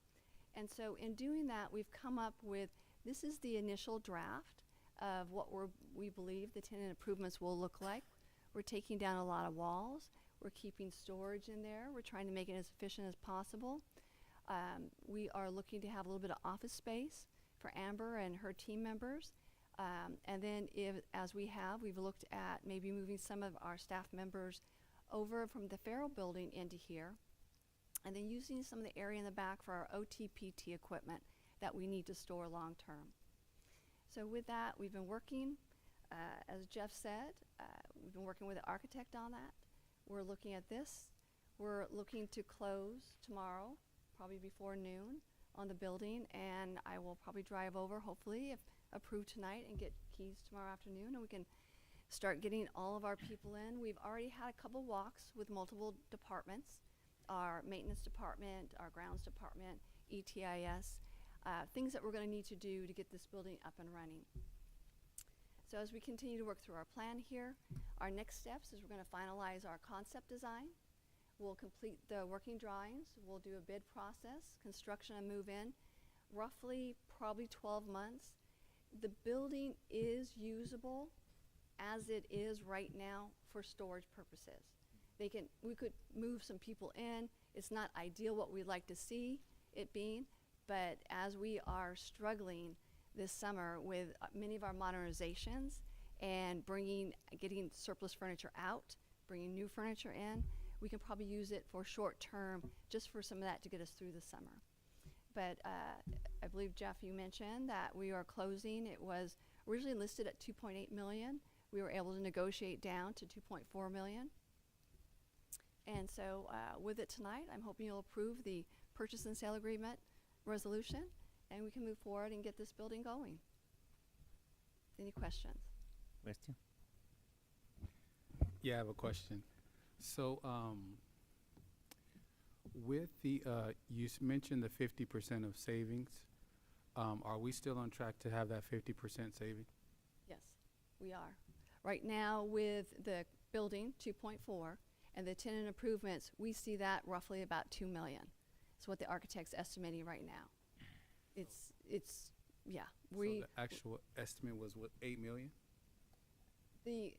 And so in doing that, we've come up with, this is the initial draft of what we believe the tenant improvements will look like. We're taking down a lot of walls. We're keeping storage in there. We're trying to make it as efficient as possible. We are looking to have a little bit of office space for Amber and her team members. And then we've looked at maybe moving some of our staff members over from the Farrell building into here, and then using some of the area in the back for our OT-PT equipment that we need to store long term. So with that, we've been working, as Jeff said, we've been working with the architect on that. We're looking at this. We're looking to close tomorrow, probably before noon, on the building, and I will probably drive over, hopefully, if approved tonight, and get keys tomorrow afternoon, and we can start getting all of our people in. We've already had a couple walks with multiple departments, our maintenance department, our grounds department, ETIS, things that we're going to need to do to get this building up and running. So as we continue to work through our plan here, our next steps is we're going to finalize our concept design. We'll complete the working drawings. We'll do a bid process, construction and move in, roughly probably 12 months. The building is usable as it is right now for storage purposes. We could move some people in. It's not ideal what we'd like to see it being, but as we are struggling this summer with many of our modernizations and getting surplus furniture out, bringing new furniture in, we can probably use it for short term, just for some of that to get us through the summer. But I believe, Jeff, you mentioned that we are closing. It was originally listed at $2.8 million. We were able to negotiate down to $2.4 million. And so with it tonight, I'm hoping you'll approve the purchase and sale agreement resolution, and we can move forward and get this building going. Any questions? Question? Yeah, I have a question. So with the, you mentioned the 50% of savings. Are we still on track to have that 50% saving? Yes, we are. Right now with the building, 2.4, and the tenant improvements, we see that roughly about $2 million. That's what the architect's estimating right now. Yeah, We So the actual estimate was what, 8 million? the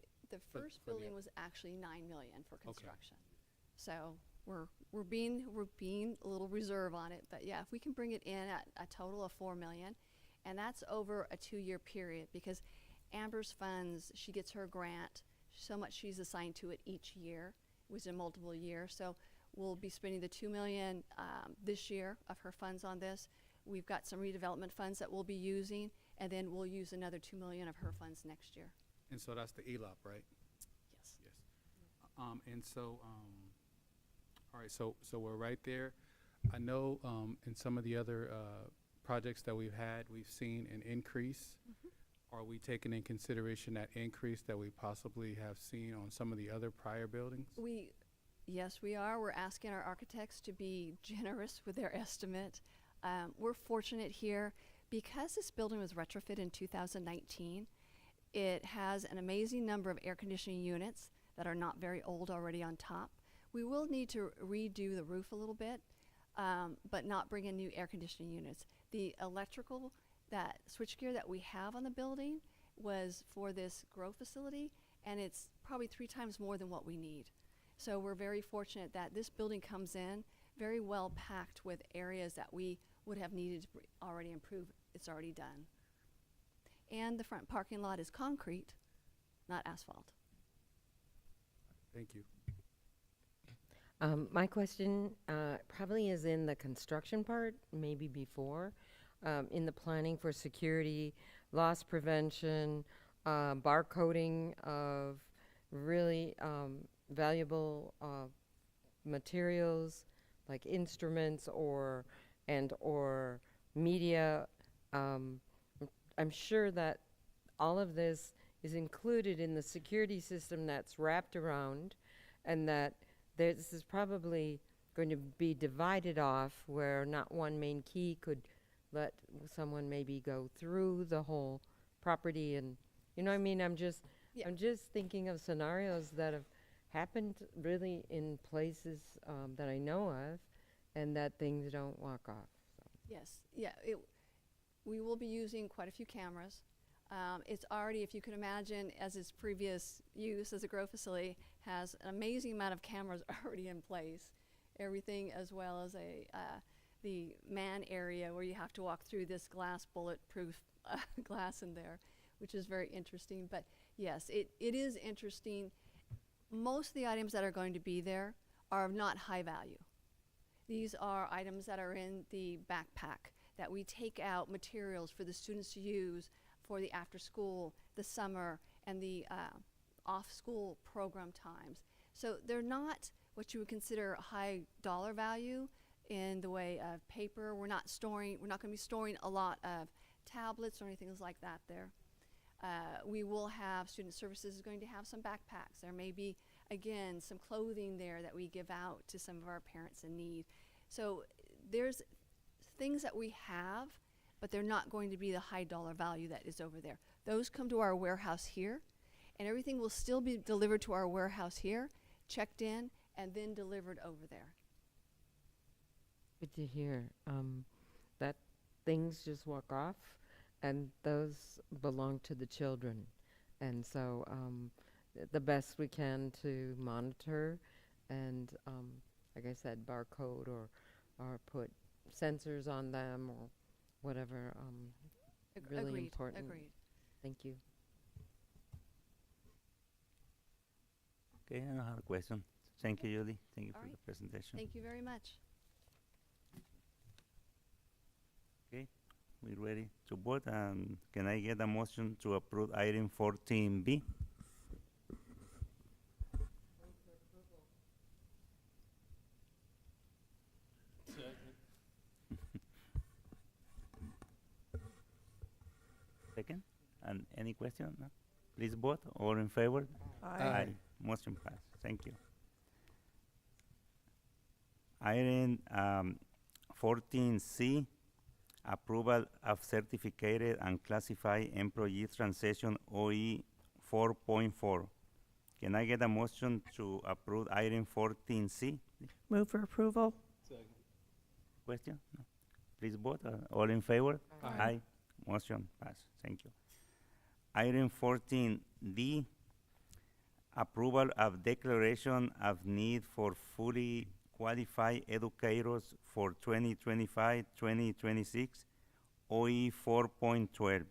For- first for the- building was actually 9 million for construction. So we're being a little reserve on it, but yeah, if we can bring it in at a total of 4 million, and that's over a 2-year period, because Amber's funds, she gets her grant, so much she's assigned to it each year, was in multiple years. So we'll be spending the 2 million this year of her funds on this. We've got some redevelopment funds that we'll be using, and then we'll use another 2 million of her funds next year. And so that's the ELOP, right? Yes. Yes. And so, all right, so we're right there. I know in some of the other projects that we've had, we've seen an increase. Are we taking in consideration that increase that we possibly have seen on some of the other prior buildings? Yes, we are. We're asking our architects to be generous with their estimate. We're fortunate here because this building was retrofit in 2019. It has an amazing number of air conditioning units that are not very old already on top. We will need to redo the roof a little bit, but not bring in new air conditioning units. The electrical, that switchgear that we have on the building was for this grow facility, and it's probably 3 times more than what we need. So we're very fortunate that this building comes in very well packed with areas that we would have needed to already improve. It's already done. And the front parking lot is concrete, not asphalt. Thank you. My question probably is in the construction part, maybe before, in the planning for security, loss prevention, barcoding of really valuable materials like instruments or media. I'm sure that all of this is included in the security system that's wrapped around, and that this is probably going to be divided off where not one main key could let someone maybe go through the whole property, and you know what I mean? I'm just thinking of scenarios that have happened really in places that I know of, and that things don't walk off. So. Yes, yeah, we will be using quite a few cameras. It's already, if you can imagine, as its previous use as a grow facility, has an amazing amount of cameras already in place. Everything as well as the man area where you have to walk through this glass, bulletproof glass in there, which is very interesting. But yes, it is interesting. Most of the items that are going to be there are of not high value. These are items that are in the backpack that we take out materials for the students to use for the after school, the summer, and the off-school program times. So they're not what you would consider high dollar value in the way of paper. We're not going to be storing a lot of tablets or anything like that there. We will have, student services is going to have some backpacks. There may be, again, some clothing there that we give out to some of our parents in need. So there's things that we have, but they're not going to be the high dollar value that is over there. Those come to our warehouse here, and everything will still be delivered to our warehouse here, checked in, and then delivered over there. Good to hear that things just walk off, and those belong to the children. And so the best we can to monitor and, like I said, barcode or put sensors on them or whatever, really Agreed, important. agreed. Thank you. Okay, I don't have a question. Thank you, Julie. Thank you All for right. the presentation. Thank you very much. Okay, we're ready to vote. Can I get a motion to approve item 14B? Second? And any question? No? Please vote. All in favor? Aye. Motion passed. Thank you. Item 14C, approval of certificated and classified employee transaction OE 4.4. Can I get a motion to approve item 14C? Move for approval. Question? No. Please vote. All in favor? Aye. Motion passed. Thank you. Item 14D, approval of declaration of need for fully qualified educators for 2025-2026 OE 4.12.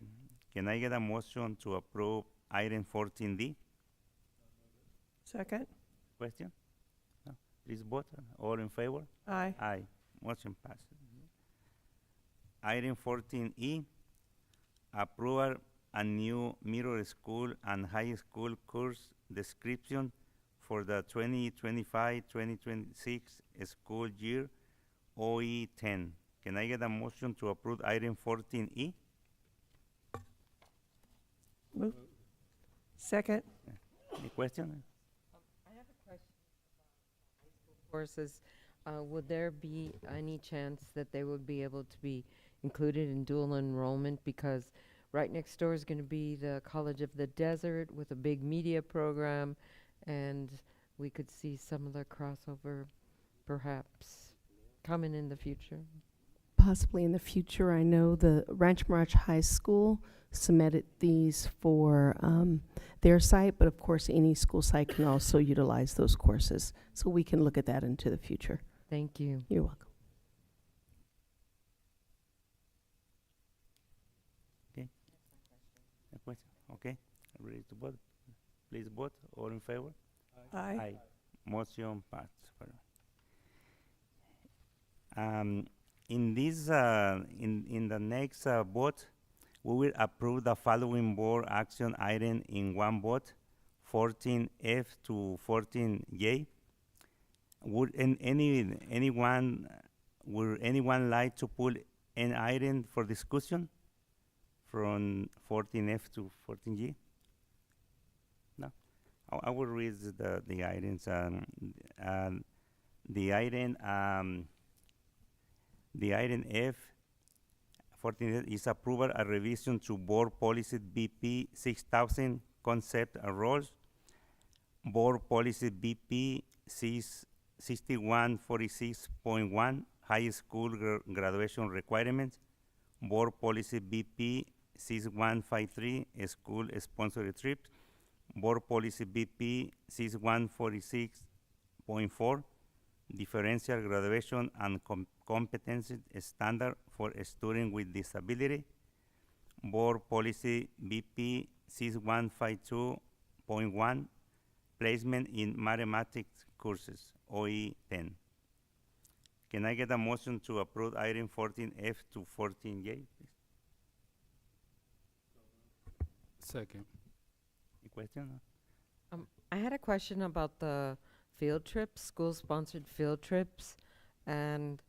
Can I get a motion to approve item 14D? Second. Question? No? Please vote. All in favor? Aye. Aye. Motion passes. Item 14E, approval a new middle school and high school course description for the 2025-2026 school year OE 10. Can I get a motion to approve item 14E? Move. Second. Any question? I have a question about high school courses. Would there be any chance that they would be able to be included in dual enrollment? Because right next door is going to be the College of the Desert with a big media program, and we could see some of the crossover perhaps coming in the future. Possibly in the future. I know the Rancho Mirage High School submitted these for their site, but of course any school site can also utilize those courses. So we can look at that into the future. Thank you. You're welcome. Okay. A question? Okay. Ready to vote? Please vote. All in favor? Aye. Motion passed. In this, in the next vote, we will approve the following board action item in one vote, 14F to 14J. Would anyone like to pull an item for discussion from 14F to 14G? No. I will read the items. The item F 14 is approval a revision to board policy BP 6000 concept and roles, board policy BP 6146.1 high school graduation requirements, board policy BP 6153 school sponsored trips, board policy BP 6146.4 differential graduation and competency standard for students with disability, board policy BP 6152.1 placement in mathematics courses OE 10. Can I get a motion to approve item 14F to 14J, please? Second. Any question? I had a question about the field trips, school-sponsored field trips, and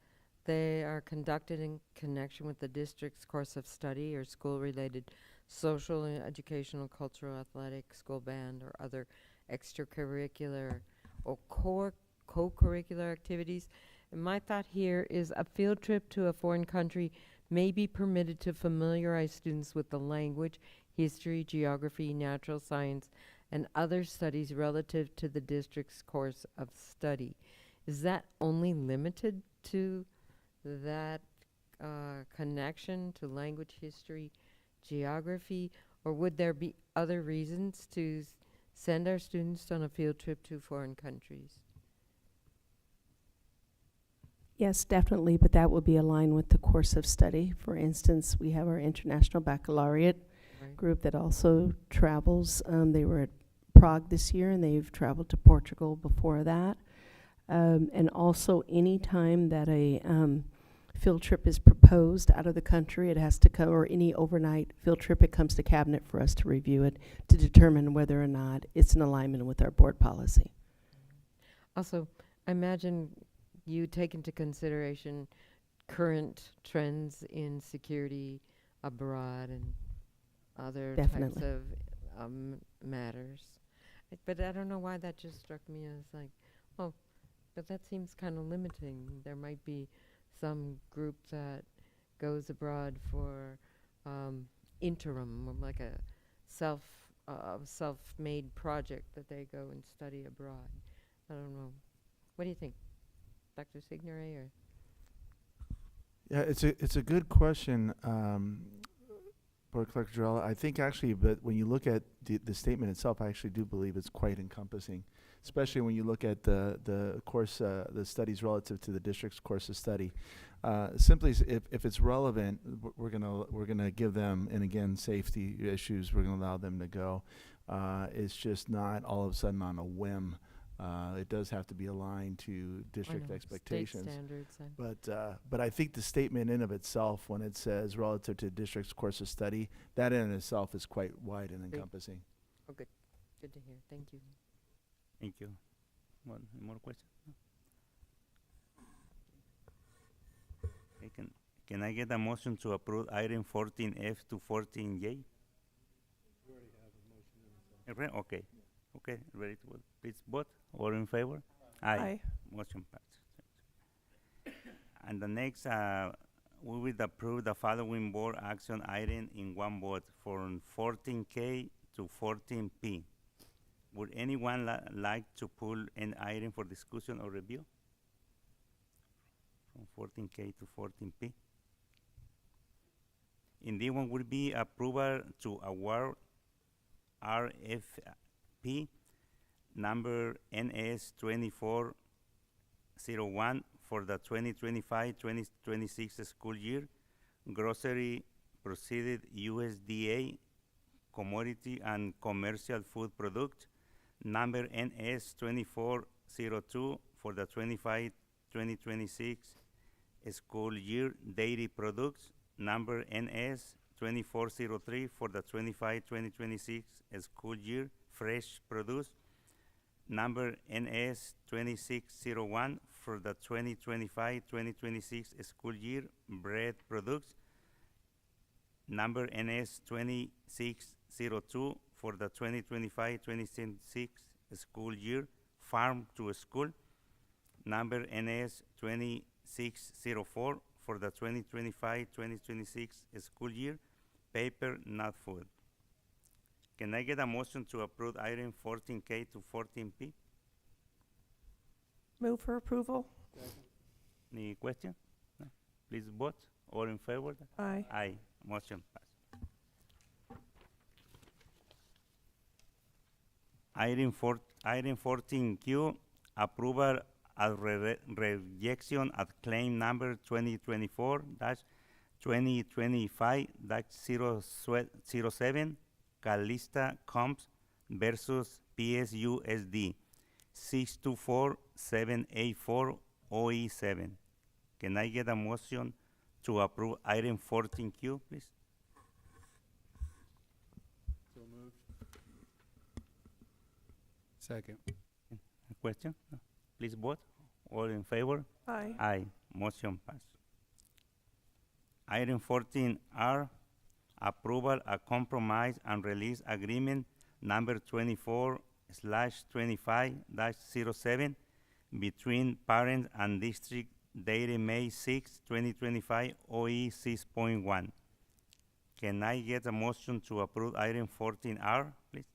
they are conducted in connection with the district's course of study or school-related social, educational, cultural, athletic, school band, or other extracurricular or co-curricular activities. And my thought here is a field trip to a foreign country may be permitted to familiarize students with the language, history, geography, natural science, and other studies relative to the district's course of study. Is that only limited to that connection to language, history, geography, or would there be other reasons to send our students on a field trip to foreign countries? Yes, definitely, but that will be aligned with the course of study. For instance, we have our International Baccalaureate group that also travels. They were at Prague this year, and they've traveled to Portugal before that. And also, any time that a field trip is proposed out of the country, it has to come, or any overnight field trip, it comes to cabinet for us to review it to determine whether or not it's in alignment with our board policy. Also, I imagine you take into consideration current trends in security abroad and other Definitely. types of matters. But I don't know why that just struck me as like, oh, but that seems kind of limiting. There might be some group that goes abroad for interim, like a self-made project that they go and study abroad. I don't know. What do you think, Dr. Signoret? Or Yeah, it's a good question. Board Clerk Jarrell, I think actually, but when you look at the statement itself, I actually do believe it's quite encompassing, especially when you look at the course, the studies relative to the district's course of study. Simply, if it's relevant, we're gonna give them, and again, safety issues, we're gonna allow them to go. It's just not all of a sudden on a whim. It does have to be aligned to district expectations. State standards. And But I think the statement in of itself, when it says relative to district's course of study, that in itself is quite wide and encompassing. Oh, good. Good to hear. Thank you. Thank you. Any more questions? No? Okay, can I get a motion to approve item 14F to 14J? Okay. Okay, ready to vote. Please vote. All in favor? Aye. Motion passed. And the next, we will approve the following board action item in one vote from 14K to 14P. Would anyone like to pull an item for discussion or review? From 14K to 14P. In this one will be approval to award RFP number NS 2401 for the 2025-2026 school year. Grocery proceeded USDA commodity and commercial food product number NS 2402 for the 2025-2026 school year. Dairy products number NS 2403 for the 25-2026 school year. Fresh produce number NS 2601 for the 2025-2026 school year. Bread products number NS 2602 for the 2025-2026 school year. Farm to school number NS 2604 for the 2025-2026 school year. Paper, not food. Can I get a motion to approve item 14K to 14P? Move for approval. Any question? No? Please vote. All in favor? Aye. Aye. Motion passed. Item 14Q, approval of rejection of claim number 2024-2025-07 Calista Comps versus PSUSD 624784 OE7. Can I get a motion to approve item 14Q, please? So moved. Second. A question? No. Please vote. All in favor? Aye. Aye. Motion passed. Item 14R, approval a compromise and release agreement number 24/25-07 between parent and district dated May 6, 2025, OE 6.1. Can I get a motion to approve item 14R, please?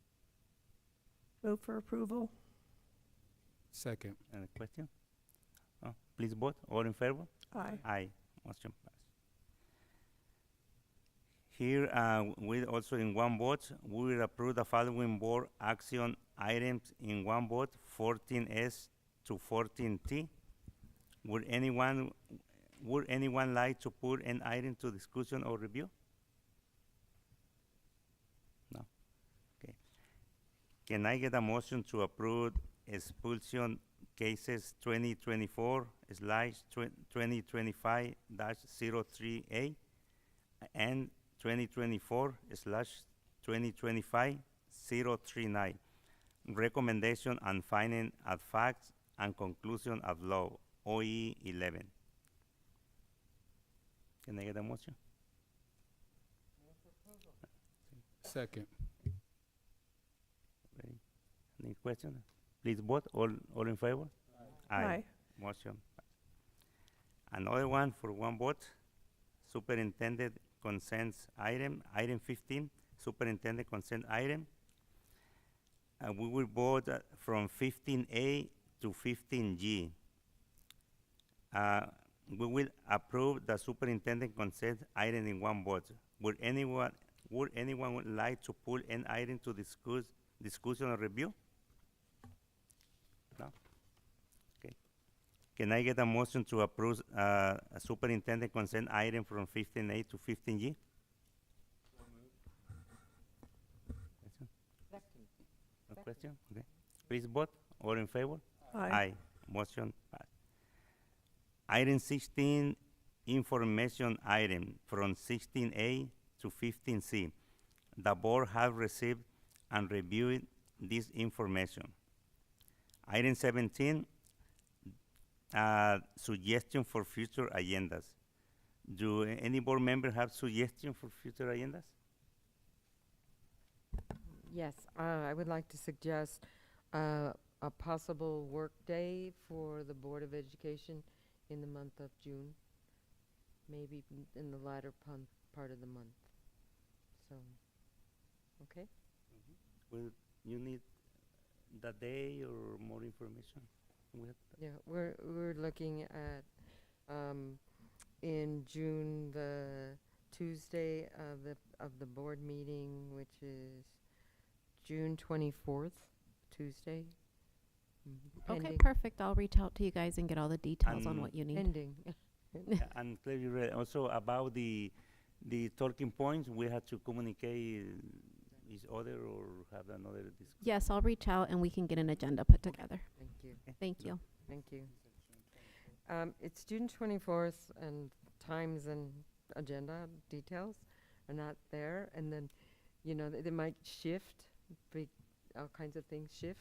Move for approval. Second. Any question? No? Please vote. All in favor? Aye. Aye. Motion passed. Here, we also in one vote, we will approve the following board action items in one vote, 14S to 14T. Would anyone like to put an item to discussion or review? No. Okay. Can I get a motion to approve expulsion cases 2024/2025-03A and 2024/2025-039? Recommendation and finding of facts and conclusion of law, OE 11. Can I get a motion? Second. Ready? Any question? Please vote. All in favor? Aye. Motion passed. Another one for one vote. Superintendent consents item, item 15, superintendent consent item. We will vote from 15A to 15G. We will approve the superintendent consent item in one vote. Would anyone Would anyone would like to pull an item to discussion or review? No? Okay. Can I get a motion to approve a superintendent consent item from 15A to 15G? No question? Okay. Please vote. All in favor? Aye. Motion passed. Item 16, information item from 16A to 15C. The board have received and reviewed this information. Item 17, suggestion for future agendas. Do any board member have suggestion for future agendas? Yes, I would like to suggest a possible work day for the Board of Education in the month of June, maybe in the latter part of the month. So, okay? Will you need the day or more information? Yeah, we're looking at in June the Tuesday of the board meeting, which is June 24th, Tuesday. Okay, Pending. perfect. I'll reach out to you guys and get all the details on And what you need. Pending. And clearly also about the talking points, we have to communicate each other or have another discussion. Yes, I'll reach out and we can get an agenda put together. Thank you. Thank you. Thank you. It's June 24th, and times and agenda details are not there. And then, you know, they might shift, all kinds of things shift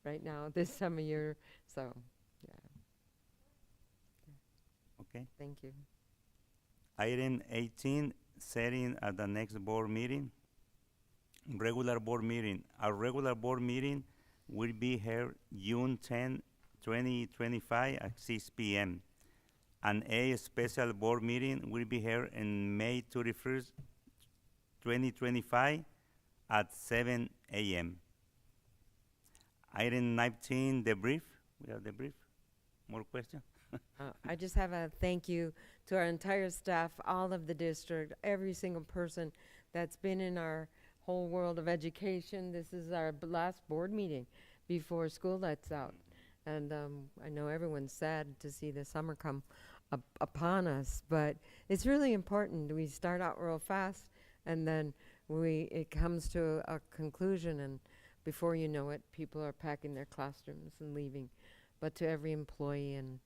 right now this time of year. So, yeah. Okay. Thank you. Item 18, setting at the next board meeting. Regular board meeting. Our regular board meeting will be held June 10, 2025 at 6 p.m. And a special board meeting will be held in May 31st, 2025 at 7 a.m. Item 19, the brief. We have the brief. More questions? I just have a thank you to our entire staff, all of the district, every single person that's been in our whole world of education. This is our last board meeting before school lets out. And I know everyone's sad to see the summer come upon us, but it's really important. We start out real fast, and then it comes to a conclusion, and before you know it, people are packing their classrooms and leaving. But to every employee and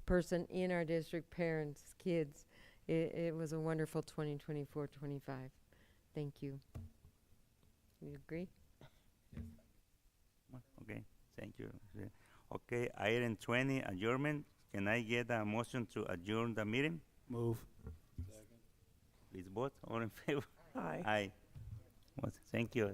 person in our district, parents, kids, it was a wonderful 2024-25. Thank you. You agree? Okay, thank you. Okay, item 20, adjournment. Can I get a motion to adjourn the meeting? Move. Please vote. All in favor? Aye. Aye. Thank you.